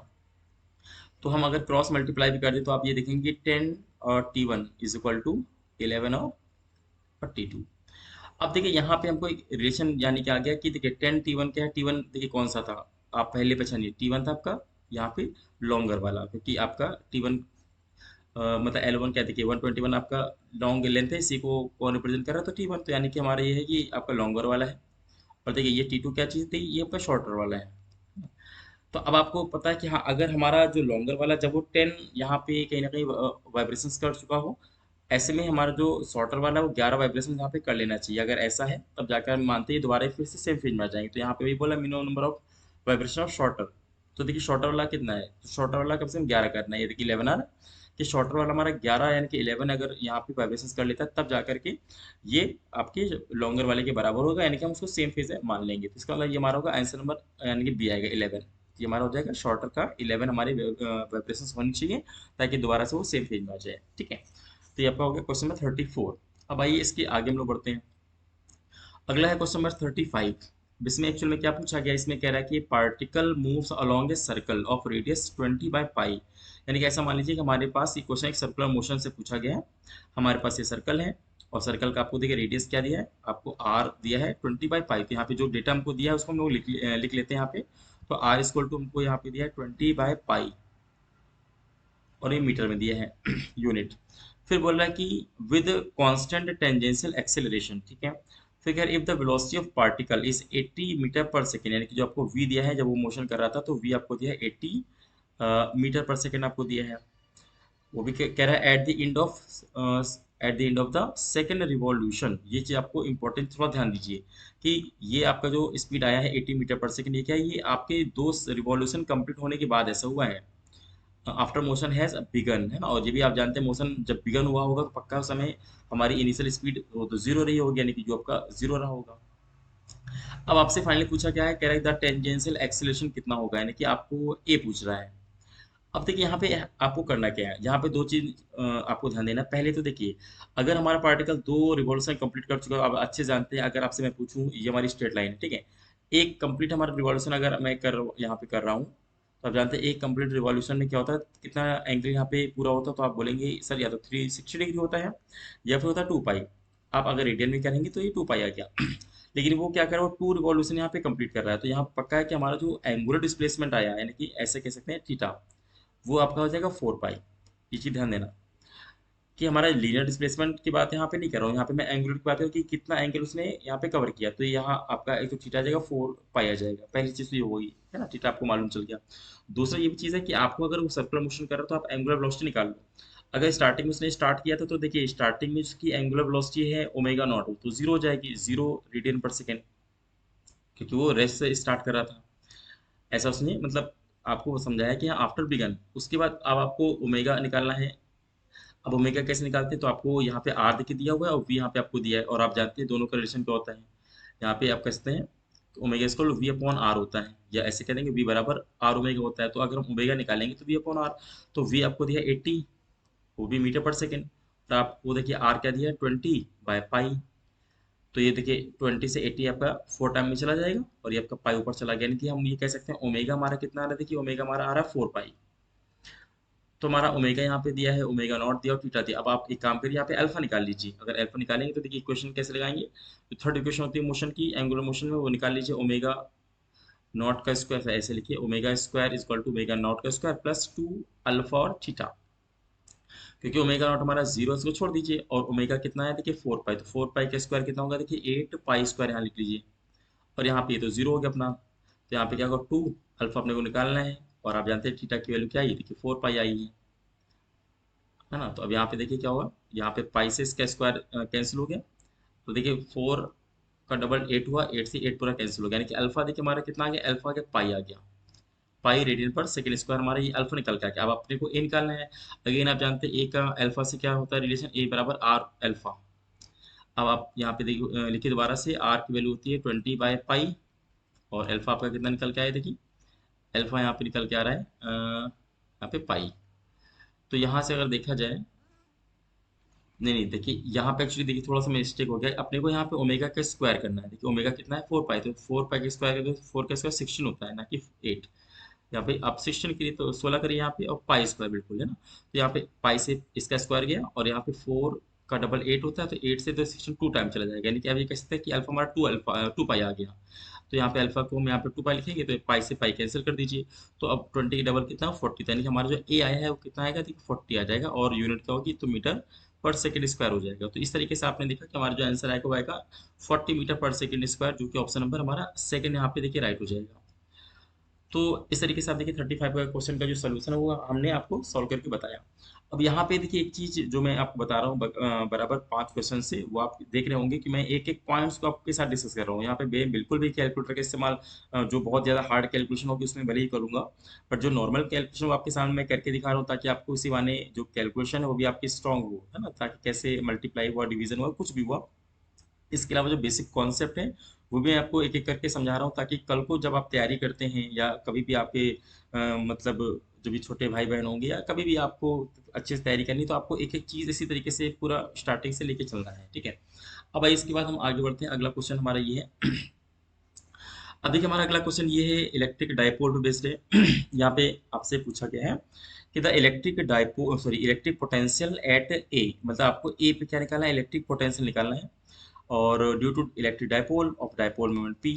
तो हम अगर क्रॉस मल्टीप्लाई भी कर दें तो आप ये देखेंगे 10 और T1 इज इक्वल टू 11 और T2। अब देखिए यहाँ पे हमको एक रिलेशन यानी कि आ गया कि देखिए 10 T1 क्या है, T1 देखिए कौन सा था, आप पहले पहचानिए। T1 था आपका यहाँ पे लॉन्गर वाला, क्योंकि आपका T1 मतलब L1 क्या, देखिए 121 आपका लॉन्ग लेंथ है, इसी को कौन रिप्रेजेंट कर रहा है, तो T1, तो यानी कि हमारा ये है कि आपका लॉन्गर वाला है। और देखिए ये T2 क्या चीज़ थी, ये आपका शॉर्टर वाला है। तो अब आपको पता है कि हाँ, अगर हमारा जो लॉन्गर वाला जब वो 10 यहाँ पे कहीं ना कहीं वाइब्रेशंस कर चुका हो, ऐसे में हमारा जो शॉर्टर वाला है वो 11 वाइब्रेशन यहाँ पे कर लेना चाहिए। अगर ऐसा है तब जाकर हम मानते हैं दोबारा फिर से सेम फेज में आ जाएंगे। तो यहाँ पे भी बोला minimum number of vibration of shorter. तो देखिए शॉर्टर वाला कितना है, तो शॉर्टर वाला कम से कम 11 करना है, ये देखिए 11 आ रहा है कि शॉर्टर वाला हमारा 11 यानी कि 11 अगर यहाँ पे वाइब्रेशन कर लेता है तब जाकर के ये आपके लॉन्गर वाले के बराबर होगा, यानी कि हम उसको सेम फेज में मान लेंगे। तो इसका मतलब ये हमारा होगा आंसर नंबर, यानी कि बी आएगा 11। ये हमारा हो जाएगा शॉर्टर का 11 हमारे वाइब्रेशन होनी चाहिए, ताकि दोबारा से वो सेम फेज में आ जाए, ठीक है। तो ये आपका हो गया क्वेश्चन नंबर 34। अब आइए इसके आगे हम लोग बढ़ते हैं। अगला है क्वेश्चन नंबर 35। इसमें एक्चुअल में क्या पूछा गया, इसमें कह रहा है कि particle moves along a circle of radius 20/पाई। यानी कि ऐसा मान लीजिए कि हमारे पास ये क्वेश्चन एक सर्कुलर मोशन से पूछा गया है। हमारे पास ये सर्कल है, और सर्कल का आपको देखिए रेडियस क्या दिया है, आपको आर दिया है 20/पाई। तो यहाँ पे जो डेटा हमको दिया है उसको हम लोग लिख लेते हैं यहाँ पे। तो आर इक्वल टू हमको यहाँ पे दिया है 20/पाई, और ये मीटर में दिया है यूनिट। फिर बोल रहा है कि विद कांस्टेंट टेंजेंशियल एक्सेलरेशन, ठीक है। फिर if the velocity of particle is 80 metre per second, यानी कि जो आपको v दिया है जब वो मोशन कर रहा था, तो v आपको दिया है 80 मीटर पर सेकेंड आपको दिया है। वो भी कह रहा है at the end of the second revolution. ये चीज आपको इंपॉर्टेंट थोड़ा ध्यान दीजिए कि ये आपका जो स्पीड आया है 80 मीटर पर सेकेंड, ये क्या है, ये आपके दो रिवॉल्यूशन कंप्लीट होने के बाद ऐसा हुआ है। आफ्टर मोशन हैज बिगन, है ना। और ये भी आप जानते हैं मोशन जब बिगन हुआ होगा तो पक्का उस समय हमारी इनिशियल स्पीड वो तो जीरो रही होगी, यानी कि जो आपका जीरो रहा होगा। अब आपसे फाइनली पूछा क्या है, कह रहा है द टेंजेंशियल एक्सीलरेशन कितना होगा, यानी कि आपको ए पूछ रहा है। अब देखिए यहाँ पे आपको करना क्या है, यहाँ पे दो चीज आपको ध्यान देना है। पहले तो देखिए अगर हमारा पार्टिकल दो रिवॉल्यूशन कंप्लीट कर चुका है, आप अच्छे जानते हैं, अगर आपसे मैं पूछूं ये हमारी स्ट्रेट लाइन है, ठीक है, एक कंप्लीट हमारा रिवॉल्यूशन अगर मैं यहाँ पे कर रहा हूँ, तो आप जानते हैं एक कंप्लीट रिवॉल्यूशन में क्या होता है, कितना एंगल यहाँ पे पूरा होता है। तो आप बोलेंगे सर या तो 360 डिग्री होता है, या फिर होता है 2 पाई। आप अगर रेडियन में करेंगे तो ये 2 पाई आ गया लेकिन वो क्या कर रहा है, वो 2 रिवॉल्यूशन यहाँ पे कंप्लीट कर रहा है। तो यहाँ पक्का है कि हमारा जो एंगुलर डिस्प्लेसमेंट आया, यानी कि ऐसे कह सकते हैं थीटा, वो आपका हो जाएगा 4 पाई। ये चीज ध्यान देना कि हमारा लीनियर डिस्प्लेसमेंट की बात यहाँ पे नहीं कर रहा हूँ, यहाँ पे मैं एंगुलर की बात करूँ कि कितना एंगल उसने यहाँ पे कवर किया। तो यहाँ आपका एक तो थीटा आ जाएगा 4 पाई आ जाएगा। पहली चीज तो ये होगी, है ना, थीटा आपको मालूम चल गया। दूसरा ये भी चीज है कि आपको अगर वो सर्कुलर मोशन कर रहा है तो आप एंगुलर वेलोसिटी निकाल लो। अगर स्टार्टिंग में उसने स्टार्ट किया था तो देखिए स्टार्टिंग में उसकी एंगुलर वेलोसिटी है ओमेगा नॉट, तो जीरो हो जाएगी, 0 रेडियन पर सेकेंड, क्योंकि वो रेस्ट से स्टार्ट कर रहा था। ऐसा उसने मतलब आपको समझाया कि हाँ आफ्टर बिगन, उसके बाद अब आपको ओमेगा निकालना है। अब ओमेगा कैसे निकालते हैं, तो आपको यहाँ पे आर देखिए दिया हुआ है और वी यहाँ पे आपको दिया है, और आप जानते हैं दोनों का रिलेशन क्या होता है। यहाँ पे आप कहते हैं ओमेगा इसको वी अपॉन आर होता है, या ऐसे कह देंगे वी बराबर आर ओमेगा होता है। तो अगर हम ओमेगा निकालेंगे तो वी अपॉन आर, तो वी आपको दिया 80, वो भी मीटर पर सेकेंड, और आपको देखिए आर क्या दिया है 20/पाई। तो ये देखिए 20 से 80 आपका 4 टाइम में चला जाएगा, और ये आपका पाई ऊपर चला गया, यानी कि हम ये कह सकते हैं ओमेगा हमारा कितना आ रहा है, देखिए ओमेगा हमारा आ रहा है 4 पाई। तो हमारा ओमेगा यहाँ पे दिया है, ओमेगा नॉट दिया और थीटा दिया। अब आप एक काम करिए, यहाँ पे अल्फा निकाल लीजिए। अगर अल्फा निकालेंगे तो देखिए इक्वेशन कैसे लगाएंगे, तो थर्ड इक्वेशन होती है मोशन की, एंगुलर मोशन में, वो निकाल लीजिए। ओमेगा नॉट का स्क्वायर ऐसे लिखिए, omega square equal to omega not का स्क्वायर प्लस 2 अल्फा और थीटा। क्योंकि ओमेगा नॉट हमारा जीरो, इसको छोड़ दीजिए, और ओमेगा कितना है देखिए 4 पाई, तो 4 पाई का स्क्वायर कितना होगा देखिए 8 पाई स्क्वायर यहाँ लिख लीजिए। और यहाँ पे ये तो जीरो हो गया अपना, तो यहाँ पे क्या होगा 2, अल्फा अपने को निकालना है, और आप जानते हैं थीटा की वैल्यू क्या आई, देखिए 4 पाई आई है ना। तो अब यहाँ पे देखिए क्या होगा, यहाँ पे पाई से इसका स्क्वायर कैंसिल हो गया, तो देखिए 4 का डबल 8 हुआ, 8 से 8 पूरा कैंसिल हो गया, यानी कि अल्फा देखिए हमारा कितना आ गया, अल्फा आ गया पाई आ गया, पाई रेडियन पर सेकंड स्क्वायर, हमारा ये अल्फा निकल के आ गया। अब अपने को ए निकालना है। अगेन आप जानते हैं ए का अल्फा से क्या होता है रिलेशन, ए बराबर आर अल्फा। अब आप यहाँ पे देखिए लिखिए दोबारा से, आर की वैल्यू होती है 20/पाई, और अल्फा आपका कितना निकल के आया, देखिए अल्फा यहाँ पे निकल के आ रहा है यहाँ पे पाई। तो यहाँ से अगर देखा जाए, नहीं नहीं देखिए यहाँ पे एक्चुअली देखिए थोड़ा सा मिस्टेक हो गया, अपने को यहाँ पे ओमेगा का स्क्वायर करना है। देखिए ओमेगा कितना है 4 पाई, तो 4 पाई का स्क्वायर करें तो 4 का स्क्वायर 16 होता है, ना कि 8। यहाँ पे आप 16 करिए तो 16 करिए यहाँ पे, और पाई स्क्वायर बिल्कुल है ना। तो यहाँ पे पाई से इसका स्क्वायर गया, और यहाँ पे 4 का डबल 8 होता है, तो 8 से तो 16 टू टाइम चला जाएगा, यानी कि आप ये कह सकते हैं कि अल्फा हमारा 2 पाई आ गया। तो यहाँ पे अल्फा को हम यहाँ पे 2 पाई लिखेंगे, तो पाई से पाई कैंसिल कर दीजिए। तो अब 20 की डबल कितना 40, यानी कि हमारा जो ए आया है वो कितना आएगा, देखिए 40 आ जाएगा, और यूनिट क्या होगी, तो मीटर पर सेकंड स्क्वायर हो जाएगा। तो इस तरीके से आपने देखा कि हमारा जो आंसर आएगा वो आएगा 40 मीटर पर सेकंड स्क्वायर, जो कि ऑप्शन नंबर हमारा सेकंड यहाँ पे देखिए राइट हो जाएगा। तो इस तरीके से आप देखिए 35 का क्वेश्चन का जो सोल्यूशन है वो हमने आपको सॉल्व करके बताया। अब यहाँ पे देखिए एक चीज जो मैं आपको बता रहा हूँ, बराबर 5 क्वेश्चन से, वो आप देख रहे होंगे कि मैं एक एक पॉइंट्स को आपके साथ डिस्कस कर रहा हूँ। यहाँ पे बिल्कुल भी कैलकुलेटर का इस्तेमाल जो बहुत ज़्यादा हार्ड कैलकुलेशन होगी उसमें भले ही करूंगा, बट जो नॉर्मल कैलकुलेशन वो आपके सामने मैं करके दिखा रहा हूँ, ताकि आपको इसी माने जो कैलकुलेशन है वो भी आपकी स्ट्रांग हो, है ना, ताकि कैसे मल्टीप्लाई हुआ, डिवीजन हुआ, कुछ भी हुआ, इसके अलावा जो बेसिक कॉन्सेप्ट है वो भी मैं आपको एक एक करके समझा रहा हूँ, ताकि कल को जब आप तैयारी करते हैं, या कभी भी आपके मतलब जो भी छोटे भाई बहन होंगे, या कभी भी आपको अच्छे से तैयारी करनी, तो आपको एक एक चीज़ इसी तरीके से पूरा स्टार्टिंग से लेके चलना है, ठीक है। अब आइए इसके बाद हम आगे बढ़ते हैं, अगला क्वेश्चन हमारा ये है। अब देखिए हमारा अगला क्वेश्चन ये है, इलेक्ट्रिक डाइपोल पे बेस्ड है। यहाँ पे आपसे पूछा गया है कि the electric dipole sorry electric potential at a, मतलब आपको ए पे क्या निकालना है, इलेक्ट्रिक पोटेंशियल निकालना है, और due to electric dipole of dipole moment P.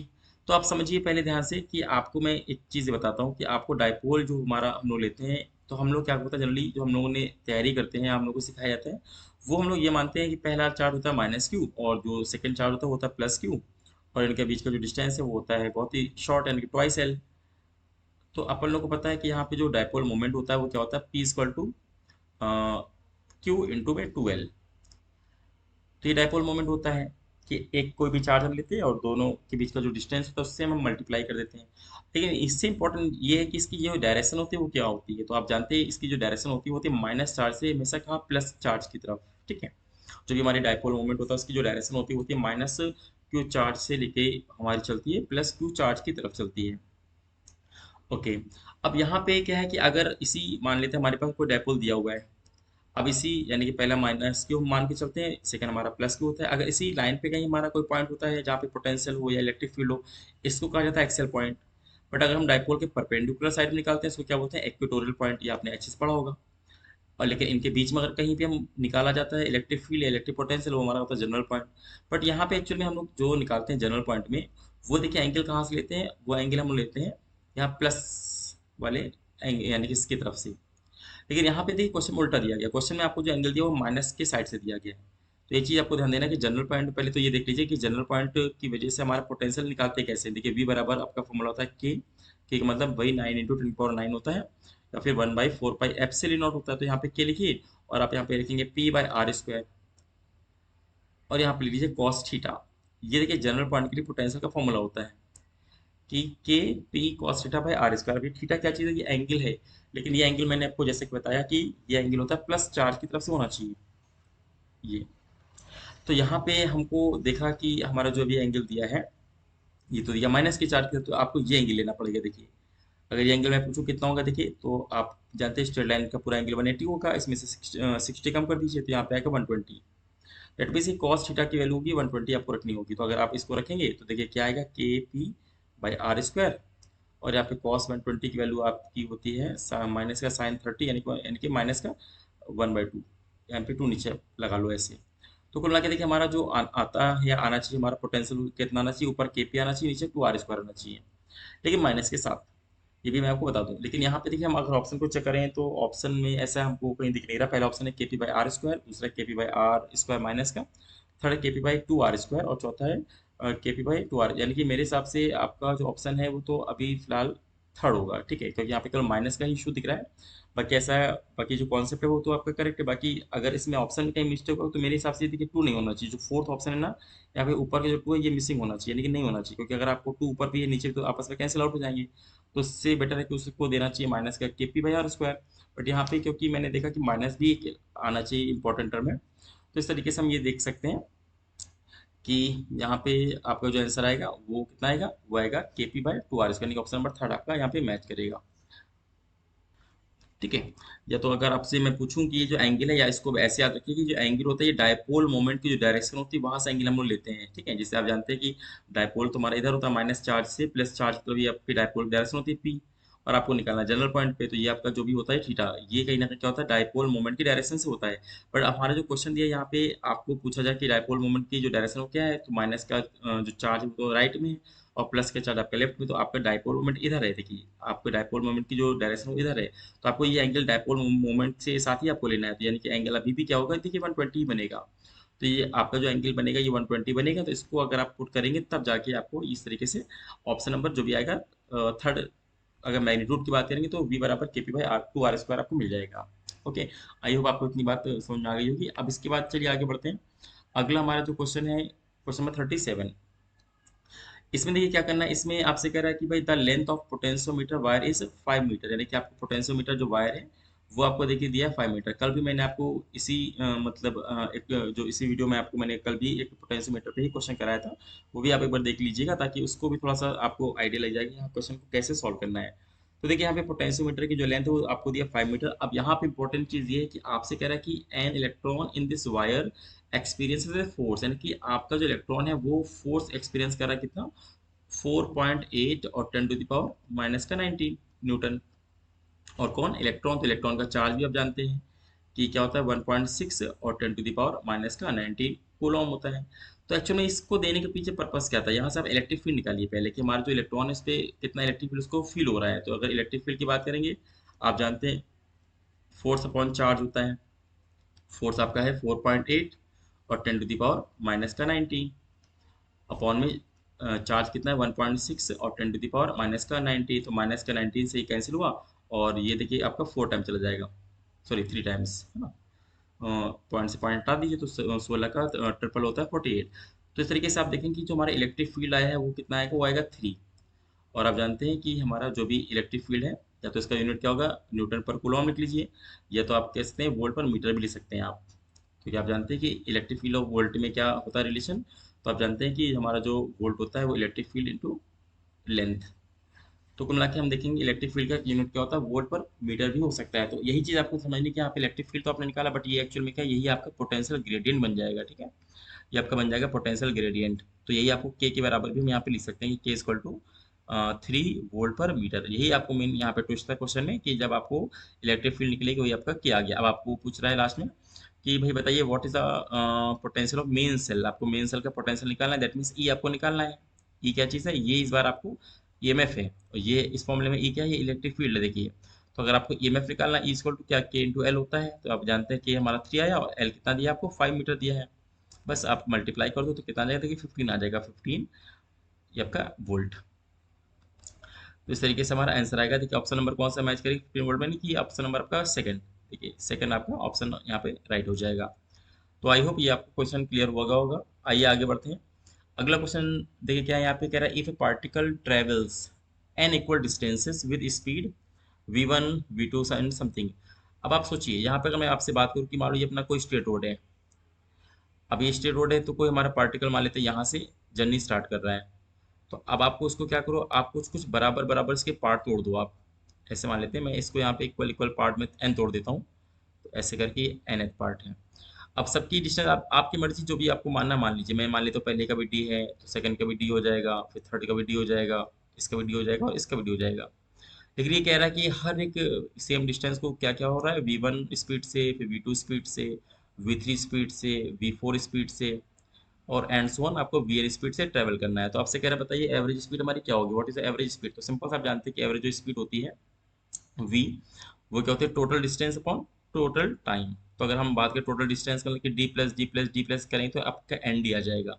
तो आप समझिए पहले ध्यान से कि आपको मैं एक चीज़ बताता हूँ कि आपको डाइपोल जो हमारा हम लोग लेते हैं, तो हम लोग क्या होता है जनरली जो हम लोगों ने तैयारी करते हैं, हम लोग को सिखाया जाता है, वो हम लोग ये मानते हैं कि पहला चार्ज होता है माइनस क्यू, और जो सेकंड चार्ज होता है वो होता है प्लस क्यू, और इनके बीच का जो डिस्टेंस है वो होता है बहुत ही शॉर्ट, यानी कि ट्वाइस एल। तो अपन लोग को पता है कि यहाँ पे जो डाइपोल मोमेंट होता है वो क्या होता है, P equal to Q into में 2L। तो ये डाइपोल मोमेंट होता है कि एक कोई भी चार्ज हम लेते हैं, और दोनों के बीच का जो डिस्टेंस होता है उससे हम मल्टीप्लाई कर देते हैं। लेकिन इससे इंपॉर्टेंट ये है कि इसकी जो डायरेक्शन होती है वो क्या होती है, तो आप जानते हैं इसकी जो डायरेक्शन होती है माइनस चार्ज से हमेशा कहाँ, प्लस चार्ज की तरफ, ठीक है। जो भी हमारी डाइपोल मोमेंट होता है उसकी जो डायरेक्शन होती है माइनस क्यू चार्ज से लेके हमारी चलती है प्लस क्यू चार्ज की तरफ चलती है। ओके। अब यहाँ पे क्या है कि अगर इसी मान लेते हैं हमारे पास कोई डाइपोल दिया हुआ है, अब इसी यानी कि पहला माइनस क्यू मान के चलते हैं, सेकंड हमारा प्लस क्यू होता है। अगर इसी लाइन पे कहीं हमारा कोई पॉइंट होता है जहाँ पे पोटेंशियल हो या इलेक्ट्रिक फील्ड हो, इसको कहा जाता है एक्सियल पॉइंट। बट अगर हम डाइपोल के परपेंडिकुलर साइड में निकालते हैं इसको क्या बोलते हैं, इक्वेटोरियल पॉइंट, ये आपने अच्छे से पढ़ा होगा। और लेकिन इनके बीच में अगर कहीं पे हम निकाला जाता है इलेक्ट्रिक फील्ड या इलेक्ट्रिक पोटेंशियल, वो हमारा होता है जनरल पॉइंट। बट यहाँ पे एक्चुअली हम लोग जो निकालते हैं जनरल पॉइंट में, वो देखिए एंगल कहाँ से लेते हैं, वो एंगल हम लोग लेते हैं यहाँ प्लस वाले यानी कि इसकी तरफ से। लेकिन यहाँ पे देखिए क्वेश्चन में उल्टा दिया गया, क्वेश्चन में आपको जो एंगल दिया वो माइनस के साइड से दिया गया है। तो ये चीज़ आपको ध्यान देना कि जनरल पॉइंट, पहले तो ये देख लीजिए कि जनरल पॉइंट की वजह से हमारा पोटेंशियल निकालते कैसे। देखिए वी बराबर आपका फॉर्मूला होता है के का मतलब वही 9 × 10⁻⁹ होता है, या फिर 1/4 पाई एप्सिलॉन नॉट होता है। तो यहाँ पे के लिखिए, और आप यहाँ पे लिखेंगे P/r², और यहाँ पे लिख लीजिए कॉस थीटा। ये देखिए जनरल पॉइंट के लिए पोटेंशियल का फॉर्मूला होता है कि K P cos theta by R square. अभी थीटा क्या चीज़ है, ये एंगल है, लेकिन ये एंगल मैंने आपको जैसे कि बताया कि ये एंगल होता है प्लस चार्ज की तरफ से होना चाहिए ये। तो यहाँ पे हमको देखा कि हमारा जो भी एंगल दिया है, ये तो दिया माइनस के चार्ज की तरफ, तो आपको ये एंगल लेना पड़ेगा। देखिए अगर ये एंगल मैं पूछूं कितना होगा, देखिए तो आप जानते हैं स्ट्रेट लाइन का पूरा एंगल 180 होगा, इसमें से 60 कम कर दीजिए, तो यहाँ पे आएगा 120। दैट मीन्स कॉस थीटा की वैल्यू होगी 120 आपको रखनी होगी। तो अगर आप इसको रखेंगे तो देखिए क्या आएगा, के पी बाई आर स्क्वायर, और यहाँ पे कॉस 120 की वैल्यू आपकी होती है माइनस का साइन 30, यानी कि माइनस का 1/2, यहाँ पे 2 नीचे लगा लो ऐसे। तो कुल मिला के देखिए हमारा जो आता है या आना चाहिए, हमारा पोटेंशियल कितना आना चाहिए, ऊपर के पी आना चाहिए, नीचे 2r² आना चाहिए, लेकिन माइनस के साथ। ये भी मैं आपको बता दूं, लेकिन यहाँ पे देखिए हम अगर ऑप्शन को चेक करें तो ऑप्शन में ऐसा हमको कहीं दिख नहीं रहा। पहला ऑप्शन है के पी बाई आर स्क्वायर, दूसरा K P by R square minus का, third K P by 2r², और चौथा है के पी बाई टू आर, यानी कि मेरे हिसाब से आपका जो ऑप्शन है वो तो अभी फिलहाल थर्ड होगा, ठीक है, क्योंकि यहाँ पे केवल माइनस का ही इशू दिख रहा है। बाकी ऐसा, बाकी जो कॉन्सेप्ट है वो तो आपका करेक्ट है। बाकी अगर इसमें ऑप्शन में कहीं मिस्टेक हो तो मेरे हिसाब से देखिए टू नहीं होना चाहिए, जो फोर्थ ऑप्शन है ना, यहाँ पे ऊपर का जो टू है ये मिसिंग होना चाहिए, लेकिन नहीं होना चाहिए, क्योंकि अगर आपको टू ऊपर भी है नीचे भी तो आपस में कैंसिल आउट हो जाएंगे। तो उससे बेटर है कि उसको देना चाहिए माइनस का K P by R square. But यहाँ पे क्योंकि मैंने देखा कि माइनस भी आना चाहिए इंपॉर्टेंट टर्म है, तो इस तरीके से हम ये देख सकते हैं कि यहाँ पे आपका जो आंसर आएगा वो कितना आएगा, वो आएगा के पी बाई टू आर, इसका ऑप्शन नंबर थर्ड आपका यहाँ पे मैच करेगा, ठीक है। या तो अगर आपसे मैं पूछूं कि ये जो एंगल है, या इसको ऐसे याद रखिए कि जो एंगल होता है ये डायपोल मोमेंट की जो डायरेक्शन होती है वहां से एंगल हम लोग लेते हैं, ठीक है। जैसे आप जानते हैं कि डायपोल तुम्हारा इधर होता है माइनस चार्ज से प्लस चार्ज, तो ये आपकी डायपोल डायरेक्शन होती है पी, और आपको निकालना है जनरल पॉइंट पे, तो ये आपका जो भी होता है थीटा, ये कहीं ना कहीं क्या होता है डायपोल मोमेंट की डायरेक्शन से होता है। बट हमारा जो क्वेश्चन दिया यहाँ पे आपको पूछा जाए कि डायपोल मोमेंट की जो डायरेक्शन वो क्या है, तो माइनस का जो चार्ज है वो तो राइट में है, और प्लस का चार्ज आपका लेफ्ट में, तो आपका डायपोल मोमेंट इधर है। देखिए आपके डायपोल मोमेंट की जो डायरेक्शन वो इधर है, तो आपको ये एंगल डायपोल मोमेंट से साथ ही आपको लेना है, तो यानी कि एंगल अभी भी क्या होगा, देखिए 120 बनेगा। तो ये आपका जो एंगल बनेगा ये 120 बनेगा, तो इसको अगर आप पुट करेंगे तब जाके आपको इस तरीके से ऑप्शन नंबर जो भी आएगा थर्ड, अगर मैग्नीट्यूड की बात करेंगे तो v बराबर K P by R two R square आपको मिल जाएगा। ओके, आई होप आपको इतनी बात समझ में आ गई होगी। अब इसके बाद चलिए आगे बढ़ते हैं। अगला हमारा जो क्वेश्चन है क्वेश्चन नंबर 37। इसमें देखिए क्या करना है, इसमें आपसे कह रहा है कि भाई the length of potentiometer wire is 5 metre, यानी कि आपको पोटेंशियोमीटर जो वायर है वो आपको देखिए दिया है 5 मीटर। कल भी मैंने आपको इसी मतलब एक जो इसी वीडियो में आपको मैंने कल भी एक पोटेंशियोमीटर पे ही क्वेश्चन कराया था, वो भी आप एक बार देख लीजिएगा ताकि उसको भी थोड़ा सा आपको आइडिया लग जाएगा यहाँ क्वेश्चन को कैसे सॉल्व करना है। तो देखिए यहाँ पे पोटेंशियोमीटर की जो लेंथ है वो आपको दिया 5 मीटर। अब यहाँ पे इंपॉर्टेंट चीज ये है कि आपसे कह रहा है कि an electron in this wire experience force, यानी कि आपका जो इलेक्ट्रॉन है वो फोर्स एक्सपीरियंस कर रहा है कितना, 4.8 और 10⁻⁻⁹ न्यूटन। और कौन, इलेक्ट्रॉन, तो इलेक्ट्रॉन का चार्ज भी आप जानते हैं कि क्या होता है 1.6 और 10⁻⁻⁹ कूलॉम होता है। तो एक्चुअली में इसको देने के पीछे पर्पस क्या था, यहाँ से आप इलेक्ट्रिक फील्ड निकालिए पहले कि हमारा जो इलेक्ट्रॉन है इस पे कितना इलेक्ट्रिक फील्ड उसको फील हो रहा है। तो अगर इलेक्ट्रिक फील्ड की बात करेंगे, आप जानते हैं फोर्स अपॉन चार्ज होता है, फोर्स आपका है 4.8 और 10⁻⁻⁹ अपॉन में चार्ज कितना है 1.6 और 10⁻⁻⁹ तो माइनस का 19 से ही कैंसिल हुआ, और ये देखिए आपका 4 टाइम चला जाएगा, सॉरी 3 टाइम्स है ना। पॉइंट से पॉइंट हटा दीजिए तो 16 का ट्रिपल होता है 48। तो इस तरीके से आप देखें कि जो हमारा इलेक्ट्रिक फील्ड आया है वो कितना आएगा, वो आएगा 3। और आप जानते हैं कि हमारा जो भी इलेक्ट्रिक फील्ड है, या तो इसका यूनिट क्या होगा, न्यूटन पर कूलॉम लिख लीजिए, या तो आप कह सकते हैं वोल्ट पर मीटर भी लिख सकते हैं आप, क्योंकि आप जानते हैं कि इलेक्ट्रिक फील्ड और वोल्ट में क्या होता है रिलेशन। तो आप जानते हैं कि हमारा जो वोल्ट होता है वो इलेक्ट्रिक फील्ड इंटू लेंथ। तो कुल मिला के हम देखेंगे इलेक्ट्रिक फील्ड का यूनिट क्या होता है, वोल्ट पर मीटर भी हो सकता है। तो यही चीज़ आपको समझनी कि यहाँ पे इलेक्ट्रिक फील्ड तो आपने निकाला, बट ये एक्चुअल में क्या है, यही आपका पोटेंशियल ग्रेडियंट बन जाएगा, ठीक है। ये आपका बन जाएगा पोटेंशियल ग्रेडियंट। तो यही आपको के बराबर भी हम यहाँ पे लिख सकते हैं कि के इक्वल टू 3 वोल्ट पर मीटर। यही आपको मेन यहाँ पे ट्विस्ट था क्वेश्चन में कि जब आपको इलेक्ट्रिक फील्ड निकलेगी वही आपका क्या आ गया। अब आपको पूछ रहा है लास्ट में कि भाई बताइए what is the potential of main cell. आपको मेन सेल का पोटेंशियल निकालना है, दैट मीन्स ई आपको निकालना है। ई क्या चीज़ है, ये इस बार आपको ईएमएफ है, और ये इस फॉर्मूले में ई क्या है, ये इलेक्ट्रिक फील्ड है देखिए। तो अगर आपको ईएमएफ निकालना है, ई इक्वल टू क्या, के इंटू एल होता है। तो आप जानते हैं कि हमारा 3 आया और एल कितना दिया आपको, 5 मीटर दिया है। बस आप मल्टीप्लाई कर दो तो कितना आ जाएगा, देखिए 15 आ जाएगा, 15 ये आपका वोल्ट। तो इस तरीके से हमारा आंसर आएगा। देखिए ऑप्शन नंबर कौन सा मैच करेगी 15 वोल्ट में, नहीं कि ऑप्शन नंबर आपका सेकंड। देखिए सेकंड आपका ऑप्शन यहाँ पे राइट हो जाएगा। तो आई होप ये आपको क्वेश्चन क्लियर होगा। आइए आगे बढ़ते हैं। अगला क्वेश्चन देखिए क्या है, यहाँ पे कह रहा है if a particle travels N equal distances with speed v1 v2 and something. अब आप सोचिए यहाँ पे अगर मैं आपसे बात करूँ कि मान लो ये अपना कोई स्ट्रेट रोड है। अब ये स्ट्रेट रोड है तो कोई हमारा पार्टिकल मान लेते हैं यहाँ से जर्नी स्टार्ट कर रहा है। तो अब आपको उसको क्या करो, आप कुछ कुछ बराबर बराबर इसके पार्ट तोड़ दो आप। ऐसे मान लेते हैं मैं इसको यहाँ पे इक्वल इक्वल पार्ट में एन तोड़ देता हूँ, तो ऐसे करके एन एथ पार्ट है। अब सबकी डिस्टेंस आपकी मर्जी, जो भी आपको मानना मान लीजिए। मैं मान लेता हूँ पहले का भी डी है तो सेकंड का भी डी हो जाएगा, फिर थर्ड का भी डी हो जाएगा, इसका भी डी हो जाएगा और इसका भी डी हो जाएगा। लेकिन ये कह रहा है कि हर एक सेम डिस्टेंस को क्या क्या हो रहा है, v1 स्पीड से, फिर v2 स्पीड से, v3 स्पीड से, v4 स्पीड से, और एंड सो ऑन आपको वी स्पीड से ट्रैवल करना है। तो आपसे कह रहा है बताइए एवरेज स्पीड हमारी क्या होगी, व्हाट इज एवरेज स्पीड। तो सिंपल से आप जानते हैं कि एवरेज जो स्पीड होती है वी, वो क्या होती है, total distance upon total time. तो अगर हम बात करें टोटल डिस्टेंस मतलब कि D plus D plus D plus करें तो आपका एन डी आ जाएगा,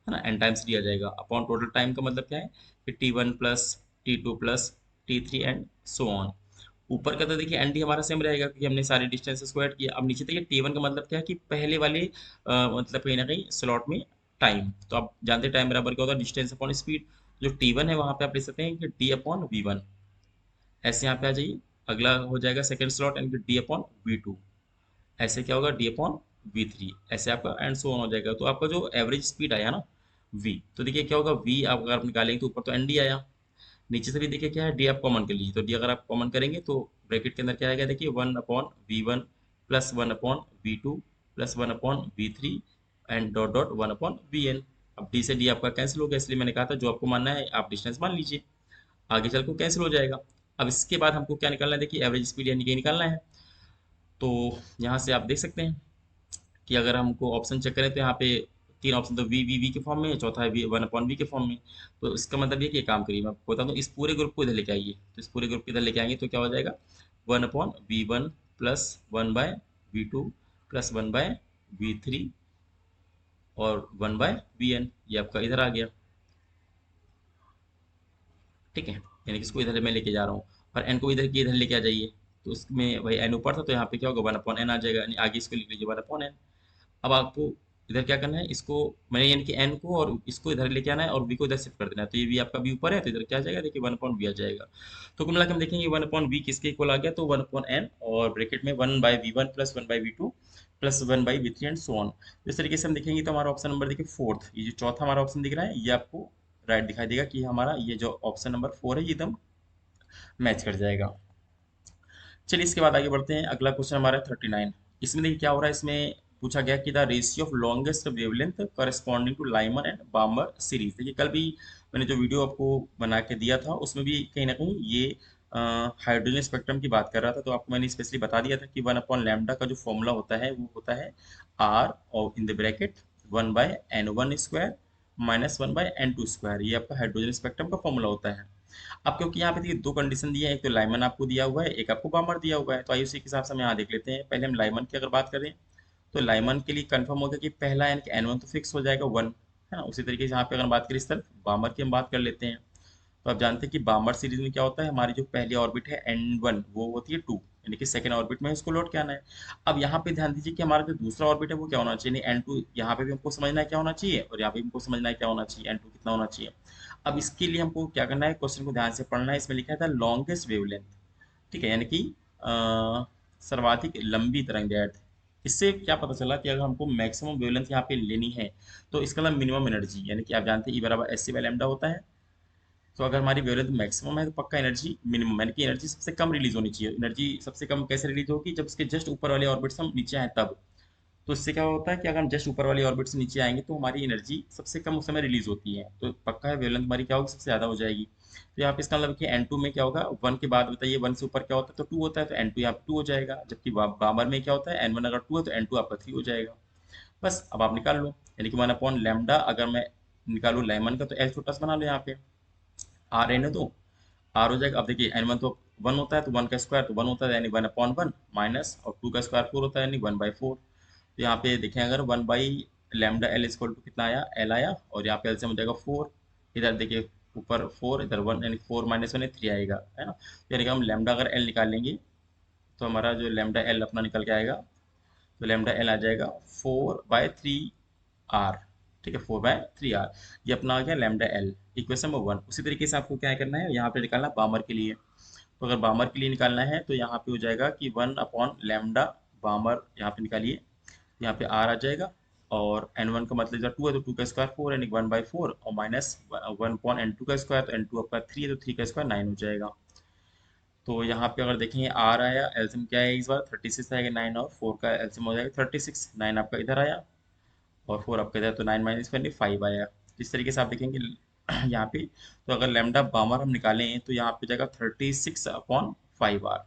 है ना, एन टाइम्स डी आ जाएगा अपॉन टोटल टाइम का मतलब क्या है कि T1 plus T2 plus T3 and so on. ऊपर का तो देखिए एन डी हमारा सेम रहेगा क्योंकि हमने सारे डिस्टेंसेस को ऐड किया। अब नीचे देखिए T1 का मतलब क्या है कि पहले वाले मतलब कहीं ना कहीं स्लॉट में टाइम, तो आप जानते हैं टाइम बराबर क्या होता है डिस्टेंस अपॉन स्पीड। जो T1 है वहां पे आप लिख सकते हैं कि डी अपॉन V1। ऐसे यहाँ पे आ जाइए, अगला हो जाएगा सेकंड स्लॉट यानी कि डी अपॉन V2। ऐसे क्या होगा डी अपॉन V3। ऐसे आपका एंड सो ऑन हो जाएगा। तो आपका जो एवरेज स्पीड आया ना V, तो देखिए क्या होगा V आप अगर आप निकालेंगे तो ऊपर तो एन डी आया, नीचे से भी देखिए क्या है डी आप कॉमन कर लीजिए, तो डी अगर आप कॉमन करेंगे तो ब्रैकेट के अंदर क्या आएगा देखिए 1/V1 plus 1/V2 plus 1/V3 and dot dot 1/Vn। अब डी से डी आपका कैंसिल हो गया, इसलिए मैंने कहा था जो आपको मानना है आप डिस्टेंस मान लीजिए, आगे चल को कैंसिल हो जाएगा। अब इसके बाद हमको क्या निकालना है देखिए एवरेज स्पीड यानी कि निकालना है। तो यहाँ से आप देख सकते हैं कि अगर हमको ऑप्शन चेक करें तो यहाँ पे तीन ऑप्शन तो वी वी वी के फॉर्म में है, चौथा है वी 1/V के फॉर्म में। तो इसका मतलब ये कि एक काम करिए, मैं आपको बता दूँ इस पूरे ग्रुप को इधर लेके आइए, तो इस पूरे ग्रुप को इधर लेके आएंगे तो क्या हो जाएगा 1/V1 plus 1/V2 plus 1/V3 और 1/Vn, ये आपका इधर आ गया। ठीक है, यानी कि इसको इधर मैं लेके जा रहा हूँ और एन को इधर की इधर लेके आ जाइए। तो उसमें वही एन ऊपर था तो यहाँ पे क्या होगा 1/n आ जाएगा, यानी आगे इसको लिख लीजिए 1/n। अब आपको इधर क्या करना है, इसको मैंने यानी कि एन को और इसको इधर लेके आना है और बी को इधर शिफ्ट कर देना है। तो ये भी आपका बी ऊपर है तो इधर क्या आ जाएगा देखिए 1/v आ जाएगा। तो कुल मिला के हम देखेंगे 1/v किसके इक्वल आ गया, तो 1/n और ब्रैकेट में 1/v1 plus 1/v2 plus 1/v3 and so on. इस तरीके से हम देखेंगे तो हमारा ऑप्शन नंबर देखिए फोर्थ, ये जो चौथा हमारा ऑप्शन दिख रहा है ये आपको राइट दिखाई देगा कि हमारा ये जो ऑप्शन नंबर 4 है ये एकदम मैच कर जाएगा। चलिए इसके बाद आगे बढ़ते हैं, अगला क्वेश्चन हमारा 39। इसमें देखिए क्या हो रहा है, इसमें पूछा गया कि the ratio of longest wavelength corresponding to Lyman and Balmer series. देखिए कल भी मैंने जो वीडियो आपको बना के दिया था उसमें भी कहीं ना कहीं ये हाइड्रोजन स्पेक्ट्रम की बात कर रहा था, तो आपको मैंने स्पेशली बता दिया था कि 1/लैम्डा का जो फॉर्मूला होता है वो होता है आर और in the bracket 1/n1 square minus 1/n2 square, ये आपका हाइड्रोजन स्पेक्ट्रम का फॉर्मूला होता है। अब क्योंकि यहाँ पे देखिए दो कंडीशन दी है, एक तो लाइमन आपको दिया हुआ है, एक आपको बामर दिया हुआ है, तो आइए उसी के हिसाब से हम यहाँ देख लेते हैं। पहले हम लाइमन की अगर बात करें तो लाइमन के लिए कंफर्म हो गया कि पहला यानी कि N1 तो फिक्स हो जाएगा 1, है ना। उसी तरीके से यहाँ पे अगर हम बात करें इस तरफ बामर की हम बात कर लेते हैं, तो आप जानते हैं कि बामर सीरीज में क्या होता है, हमारी जो पहली ऑर्बिट है N1 वो होती है 2, यानी कि सेकंड ऑर्बिट में इसको लोड क्या आना है। अब यहाँ पे ध्यान दीजिए कि हमारा जो दूसरा ऑर्बिट है वो क्या होना चाहिए, N2। यहाँ पे भी हमको समझना है क्या होना चाहिए और यहाँ पे भी हमको समझना है क्या होना चाहिए, N2 कितना होना चाहिए। अब इसके लिए हमको क्या करना है, क्वेश्चन को ध्यान से पढ़ना है। इसमें लिखा था लॉन्गेस्ट वेवलेंथ, ठीक है, यानी कि सर्वाधिक लंबी तरंग दैर्ध्य। इससे क्या पता चला कि अगर हमको मैक्सिमम वेवलेंथ यहाँ पे लेनी है तो इसका मतलब मिनिमम एनर्जी, यानी कि आप जानते हैं ई बराबर एस सी बाई लैम्डा होता है। तो अगर हमारी वेवलेंथ मैक्सिमम है तो पक्का एनर्जी मिनिमम, यानी कि एनर्जी सबसे कम रिलीज होनी चाहिए। एनर्जी सबसे कम कैसे रिलीज होगी, जब उसके जस्ट ऊपर वाले ऑर्बिट से हम नीचे आए तब। तो इससे क्या होता है कि अगर हम जस्ट ऊपर वाली ऑर्बिट से नीचे आएंगे तो हमारी एनर्जी सबसे कम उस समय रिलीज होती है, तो पक्का है वेवलेंथ हमारी क्या होगी सबसे ज़्यादा हो जाएगी। तो यहाँ पे इसका मतलब कि N2 में क्या होगा, 1 के बाद बताइए 1 से ऊपर क्या होता है, तो 2 होता है, तो N2 यहाँ पे 2 हो जाएगा। जबकि बामर में क्या होता है N1 अगर 2 है तो N2 आपका 3 हो जाएगा। बस अब आप निकाल लो, यानी कि 1/लैम्डा अगर मैं निकालूँ लाइमन का तो एल छोटा सा बना लो, यहाँ पे आर रहने दो, आर हो जाएगा। अब देखिए N1 तो 1 होता है तो 1 का स्क्वायर तो 1 होता है, यानी 1/1 माइनस और 2 का स्क्वायर 4 होता है, यानी 1/4। तो यहाँ पे देखें अगर 1/लैम्डा एल इक्वल टू कितना आया, एल आया, और यहाँ पे एल से हो जाएगा 4। इधर देखिए ऊपर 4 इधर 1, यानी 4 माइनस 1 3 आएगा, है ना। तो यानी कि हम लैम्डा अगर एल निकालेंगे तो हमारा जो लैम्डा एल अपना निकल के आएगा, तो लैम्डा एल आ जाएगा 4/3 आर। ठीक है, 4/3 आर, ये अपना आ गया लैम्डा एल, इक्वेशन नंबर 1। उसी तरीके से आपको क्या करना है, यहाँ पे निकालना बामर के लिए। तो अगर बामर के लिए निकालना है तो यहाँ पे हो जाएगा कि 1/लैम्डा बामर, यहाँ पे निकालिए, यहाँ पे आर आ जाएगा, और N1 का मतलब जब 2 है तो 2 का स्क्वायर 4, यानी 1/4, और माइनस 1/N2 का स्क्वायर, तो N2 आपका 3 है तो 3 का स्क्वायर 9 हो जाएगा। तो यहाँ पे अगर देखेंगे आर आया, एल्सियम क्या है इस बार 36 आएगा, 9 और 4 का एल्सियम हो जाएगा 36, 9 आपका इधर आया और 4 आपका इधर, तो 9 माइनस 5 आया। इस तरीके से आप देखेंगे यहाँ पे। तो अगर लैम्डा बामर हम निकालें तो यहाँ पे जाएगा 36/5 आर,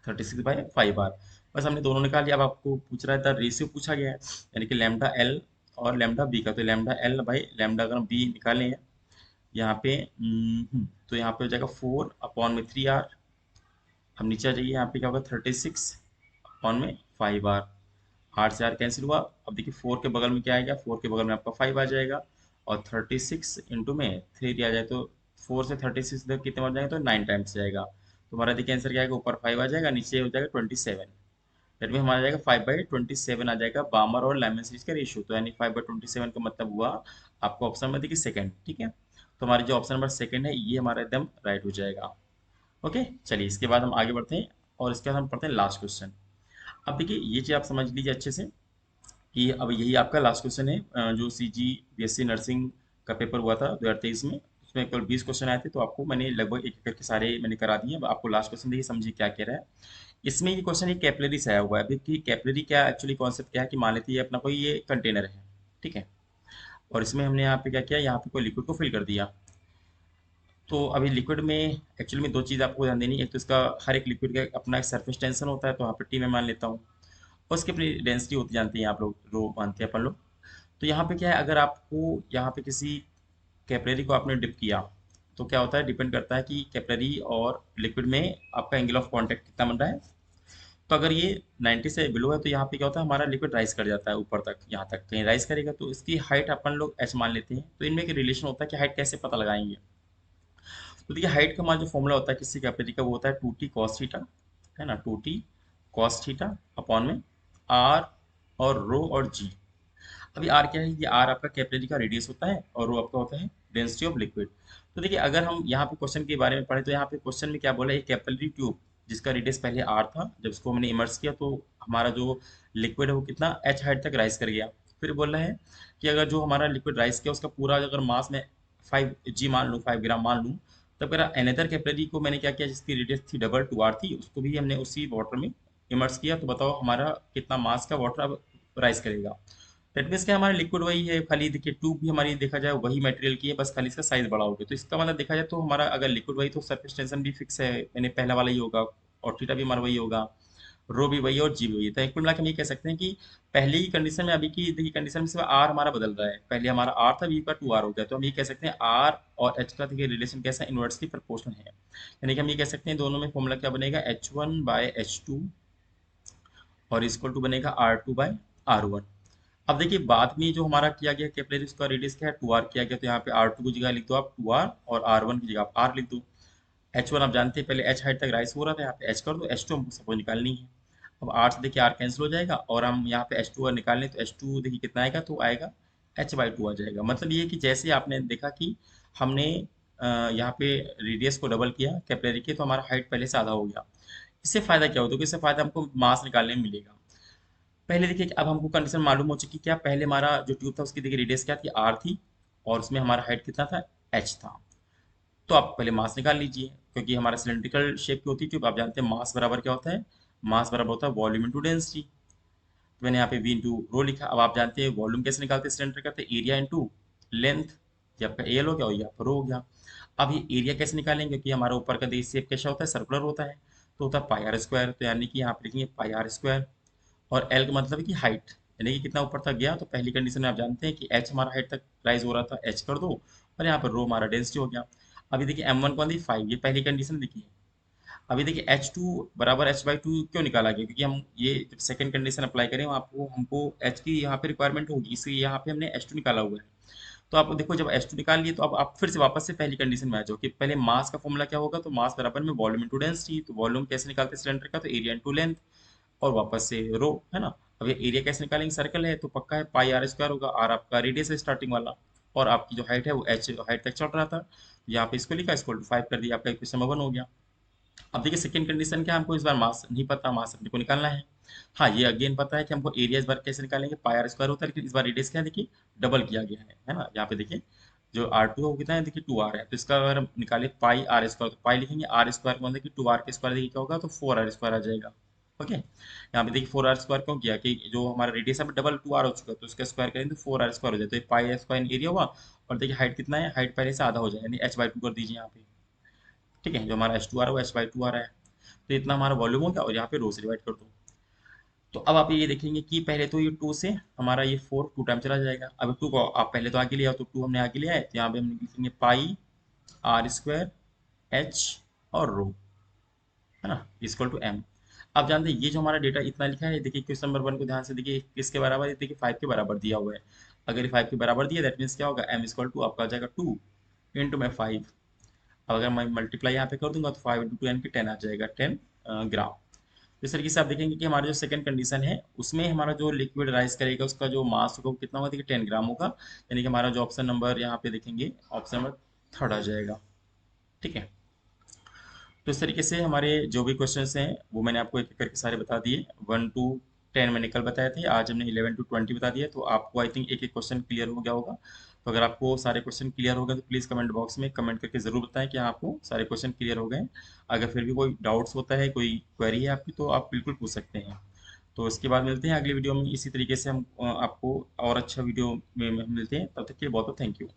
36/5 आर। बस हमने दोनों निकाल लिया। अब आपको पूछ रहा है था रेशियो पूछा गया है, यानी कि लैम्डा एल और लैम्डा बी का। तो लैम्डा एल भाई लैम्डा अगर हम बी निकालें यहाँ पे तो यहाँ पे हो जाएगा 4/3 आर। हम नीचे आ जाइए, यहाँ पे क्या होगा 36/5 आर। आर से आर कैंसिल हुआ। अब देखिए 4 के बगल में क्या आएगा, 4 के बगल में आपका 5 आ जाएगा, और 36 इंटू में 3 आ जाए तो 4 से 36 तक कितने बार जाएगा, तो 9 टाइम्स जाएगा। तो हमारा देखिए आंसर क्या आएगा, ऊपर 5 आ जाएगा, नीचे हो जाएगा 27। दैट मीन हमारा जाएगा 5/27 आ जाएगा बामर और लेमन सीरीज का रेशियो। तो यानी 5/27 का मतलब हुआ आपको ऑप्शन में देखिए सेकंड। ठीक है, तो हमारी जो ऑप्शन नंबर सेकंड है ये हमारा एकदम राइट हो जाएगा। ओके, चलिए इसके बाद हम आगे बढ़ते हैं और इसके बाद हम पढ़ते हैं लास्ट क्वेश्चन। अब देखिए ये चीज़ आप समझ लीजिए अच्छे से कि अब यही आपका लास्ट क्वेश्चन है। जो सी जी बीएससी नर्सिंग का पेपर हुआ था 2023 में, उसमें केवल 20 क्वेश्चन आए थे, तो आपको मैंने लगभग एक एक करके सारे मैंने करा दिए। अब आपको लास्ट क्वेश्चन देखिए, समझिए क्या कह रहा है इसमें। ये क्वेश्चन एक कैपिलरी से आया हुआ है। अभी कि कैपिलरी क्या एक्चुअली कॉन्सेप्ट क्या है, कि मान लेते हैं ये अपना कोई ये कंटेनर है, ठीक है, और इसमें हमने यहाँ पे क्या किया, यहाँ पे कोई लिक्विड को फिल कर दिया। तो अभी लिक्विड में एक्चुअली में दो चीज़ आपको ध्यान देनी है। एक तो इसका हर एक लिक्विड का अपना एक सरफेस टेंशन होता है, तो यहाँ पे टी में मान लेता हूँ, और उसकी अपनी डेंसिटी होती जानती हैं आप लोग, रो मानते हैं अपन लोग। तो यहाँ पे क्या है, अगर आपको यहाँ पे किसी कैपिलरी को आपने डिप किया, तो क्या होता है, डिपेंड करता है कि कैपिलरी और लिक्विड में आपका एंगल ऑफ कांटेक्ट कितना बन रहा है। तो अगर ये 90 से बिलो है, तो यहाँ पे क्या होता है, हमारा लिक्विड राइज कर जाता है ऊपर तक, यहाँ तक कहीं राइज करेगा, तो इसकी हाइट अपन लोग एच मान लेते हैं। तो इनमें एक रिलेशन होता है कि हाइट कैसे पता लगाएंगे। तो देखिए हाइट का हमारा जो फॉर्मूला होता है किसी कैपिलरी का, वो होता है 2t cos थीटा, है ना, 2t cos थीटा अपॉन में r और रो और g। अभी आर क्या है, ये आर आपका कैपिलरी का रेडियस होता है, और वो आपका होता है डेंसिटी ऑफ लिक्विड। तो देखिए अगर हम यहाँ पे क्वेश्चन के बारे में पढ़े, तो यहाँ पे क्वेश्चन में क्या बोला है, एक कैपिलरी ट्यूब जिसका रेडियस पहले आर था, जब उसको हमने इमर्स किया तो हमारा जो लिक्विड है वो कितना एच हाइट तक राइज कर गया। फिर बोला है कि अगर जो हमारा लिक्विड राइज किया उसका पूरा अगर मास में 5g मान लूँ, 5 ग्राम मान लूँ, तब मेरा एनदर कैपिलरी को मैंने क्या किया, जिसकी रेडियस थी डबल 2r थी, उसको भी हमने उसी वाटर में इमर्स किया। तो बताओ हमारा कितना मास का वाटर अब राइज करेगा। दैट मीन्स क्या, हमारा लिक्विड वही है, खाली देखिए ट्यूब भी हमारी देखा जाए वही मटेरियल की है, बस खाली इसका साइज बड़ा हो गया। तो इसका मतलब देखा जाए तो हमारा अगर लिक्विड वही, तो सरफेस टेंशन भी फिक्स है, यानी पहला वाला ही होगा, और थीटा भी हमारा वही होगा, रो भी वही है, और जी भी वही है। तो एक कुल मिला के हम ये कह सकते हैं कि पहले ही कंडीशन में, अभी की देखिए कंडीशन में सिर्फ आर हमारा बदल रहा है, पहले हमारा आर था, अभी का 2r हो गया। तो हम ये कह सकते हैं आर और एच का देखिए रिलेशन कैसा है, इनवर्सली प्रोपोर्शनल है। यानी कि हम ये कह सकते हैं दोनों में फॉर्मूला क्या बनेगा, H1/H2 और इक्वल टू बनेगा R2/R1। अब देखिए बाद में जो हमारा किया गया कैपिलरी, उसका रेडियस क्या है, 2r किया गया, तो यहाँ पे R2 की जगह लिख दो आप 2r, और R1 की जगह आप r लिख दो। H1 आप जानते हैं पहले h हाइट तक राइस हो रहा था, यहाँ पे h कर दो, H2 हमको सपोज निकालनी है। अब r से देखिए r कैंसिल हो जाएगा, और हम यहाँ पे H2 अगर निकालें तो H2 देखिए कितना आएगा, तो आएगा h/2 आ जाएगा। मतलब ये कि जैसे आपने देखा कि हमने यहाँ पे रेडियस को डबल किया कैपिलरी के, तो हमारा हाइट पहले से आधा हो गया। इससे फायदा क्या होता है, इससे फायदा हमको मास निकालने में मिलेगा। पहले देखिए अब हमको कंडीशन मालूम हो चुकी, क्या पहले हमारा जो ट्यूब था उसकी देखिए रेडियस क्या थी, आर थी, और उसमें हमारा हाइट कितना था, एच था। तो आप पहले मास निकाल लीजिए, क्योंकि हमारा सिलेंड्रिकल शेप की होती है ट्यूब, आप जानते हैं मास बराबर क्या होता है, मास बराबर होता है वॉल्यूम इंटू डेंसिटी। तो मैंने यहाँ पे वी इंटू रो लिखा। अब आप जानते हैं वॉल्यूम कैसे निकालते हैं सिलेंडर का, तो एरिया इंटू लेंथ, ये आपका एल हो गया और ये आपका रो हो गया। अब ये एरिया कैसे निकालेंगे, क्योंकि हमारा ऊपर का देखिए शेप कैसा होता है, सर्कुलर होता है, तो होता है पाई आर स्क्वायर। तो यानी कि यहाँ पे लिखेंगे पाई आर स्क्वायर, और एल का मतलब है कि हाइट, यानी कि कितना ऊपर तक गया। तो पहली कंडीशन में आप जानते हैं कि एच हमारा हाइट तक राइज हो रहा था, एच कर दो, और यहाँ पर रो हमारा डेंसिटी हो गया। अभी देखिए M1 कौन दी 5, ये पहली कंडीशन देखिए। अभी देखिए H2 बराबर h/2 क्यों निकाला गया, क्योंकि हम ये जब सेकंड कंडीशन अप्लाई करें आपको हमको H की यहाँ पे रिक्वायरमेंट होगी, इसलिए यहाँ पे हमने H2 निकाला हुआ है। तो आप देखो जब H2 निकाल लिए, तो अब आप फिर से वापस से पहली कंडीशन में आ जाओ कि पहले मास का फॉर्मूला क्या होगा, तो मास बराबर में वॉल्यूम इंटू डेंसिटी। तो वॉल्यूम कैसे निकालते हैं सिलेंडर का, तो एरिया इंटू लेंथ, और वापस से रो, है ना। अब ये एरिया कैसे निकालेंगे, सर्कल है तो पक्का है पाई आर स्क्वायर होगा, आर आपका रेडियस है स्टार्टिंग वाला, और आपकी जो हाइट है वो एच हाइट तक चल रहा था, यहाँ पे इसको लिखा, इसको 5 कर दिया, आपका इक्वेशन नंबर 1 हो गया। अब देखिए सेकंड कंडीशन क्या है, हमको इस बार मास नहीं पता, मास अपने को निकालना है। हाँ ये अगेन पता है कि हमको एरिया इस बार कैसे निकालेंगे, पाई आर स्क्वायर होता है, लेकिन इस बार रेडियस क्या है देखिए डबल किया गया है ना। यहाँ पे देखिए जो R2 है वो कितना है, देखिए 2r है, तो इसका अगर हम निकाले पाई आर स्क्वायर, तो पाई लिखेंगे, आर स्क्वायर को देखिए 2r के स्क्वायर देखिए क्या होगा, तो 4r स्क्वायर आ जाएगा। ओके, यहाँ पे देखिए 4r स्क्वायर क्यों किया, कि जो हमारा रेडियस है डबल 2r हो चुका है, तो उसका स्क्वायर करेंगे तो 4r स्क्वायर हो जाए, तो पाई स्क्वायर एरिया हुआ। और देखिए हाइट कितना है, हाइट पहले से आधा हो जाए, यानी h/2 कर दीजिए यहाँ पे। ठीक है, जो हमारा H2 आ रहा है वो h/2 आ रहा है, तो इतना हमारा वॉल्यूम हो गया, और यहाँ पे रो से डिवाइड कर दो। तो अब आप ये देखेंगे कि पहले तो ये 2 से हमारा ये 4 2 टाइम चला जाएगा। अब 2 को आप पहले तो आगे ले आओ, तो 2 हमने आगे लिया है, तो यहाँ पे हम लिखेंगे पाई आर स्क्वायर एच और रो, है ना, इक्वल टू एम। आप जानते हैं ये जो हमारा डेटा इतना लिखा है, देखिए क्वेश्चन नंबर 1 को ध्यान से देखिए, किसके बराबर है, देखिए 5 के बराबर दिया हुआ है। अगर ये 5 के बराबर दिया, दैट मीन्स क्या होगा, m इक्वल टू आपका आ जाएगा 2 इंटू में 5। अब अगर मैं मल्टीप्लाई यहाँ पे कर दूंगा तो 5 इंटू 2 यानी कि 10 आ जाएगा, 10 ग्राम। तो इस तरीके से आप देखेंगे कि हमारा जो सेकंड कंडीशन है उसमें हमारा जो लिक्विड राइस करेगा उसका जो मास होगा वो कितना होगा, देखिए 10 ग्राम होगा। यानी कि हमारा जो ऑप्शन नंबर यहाँ पे देखेंगे, ऑप्शन नंबर थर्ड आ जाएगा। ठीक है। तो इस तरीके से हमारे जो भी क्वेश्चंस हैं वो मैंने आपको एक एक करके सारे बता दिए। 1 to 10 मैंने कल बताए थे, आज हमने 11 to 20 बता दिया। तो आपको आई थिंक एक एक क्वेश्चन क्लियर हो गया होगा। तो अगर आपको सारे क्वेश्चन क्लियर हो गए तो प्लीज़ कमेंट बॉक्स में कमेंट करके ज़रूर बताएं कि हाँ, आपको सारे क्वेश्चन क्लियर हो गए। अगर फिर भी कोई डाउट्स होता है, कोई क्वेरी है आपकी, तो आप बिल्कुल पूछ सकते हैं। तो इसके बाद मिलते हैं अगली वीडियो में, इसी तरीके से हम आपको और अच्छा वीडियो में मिलते हैं। तब तक के लिए बहुत बहुत थैंक यू।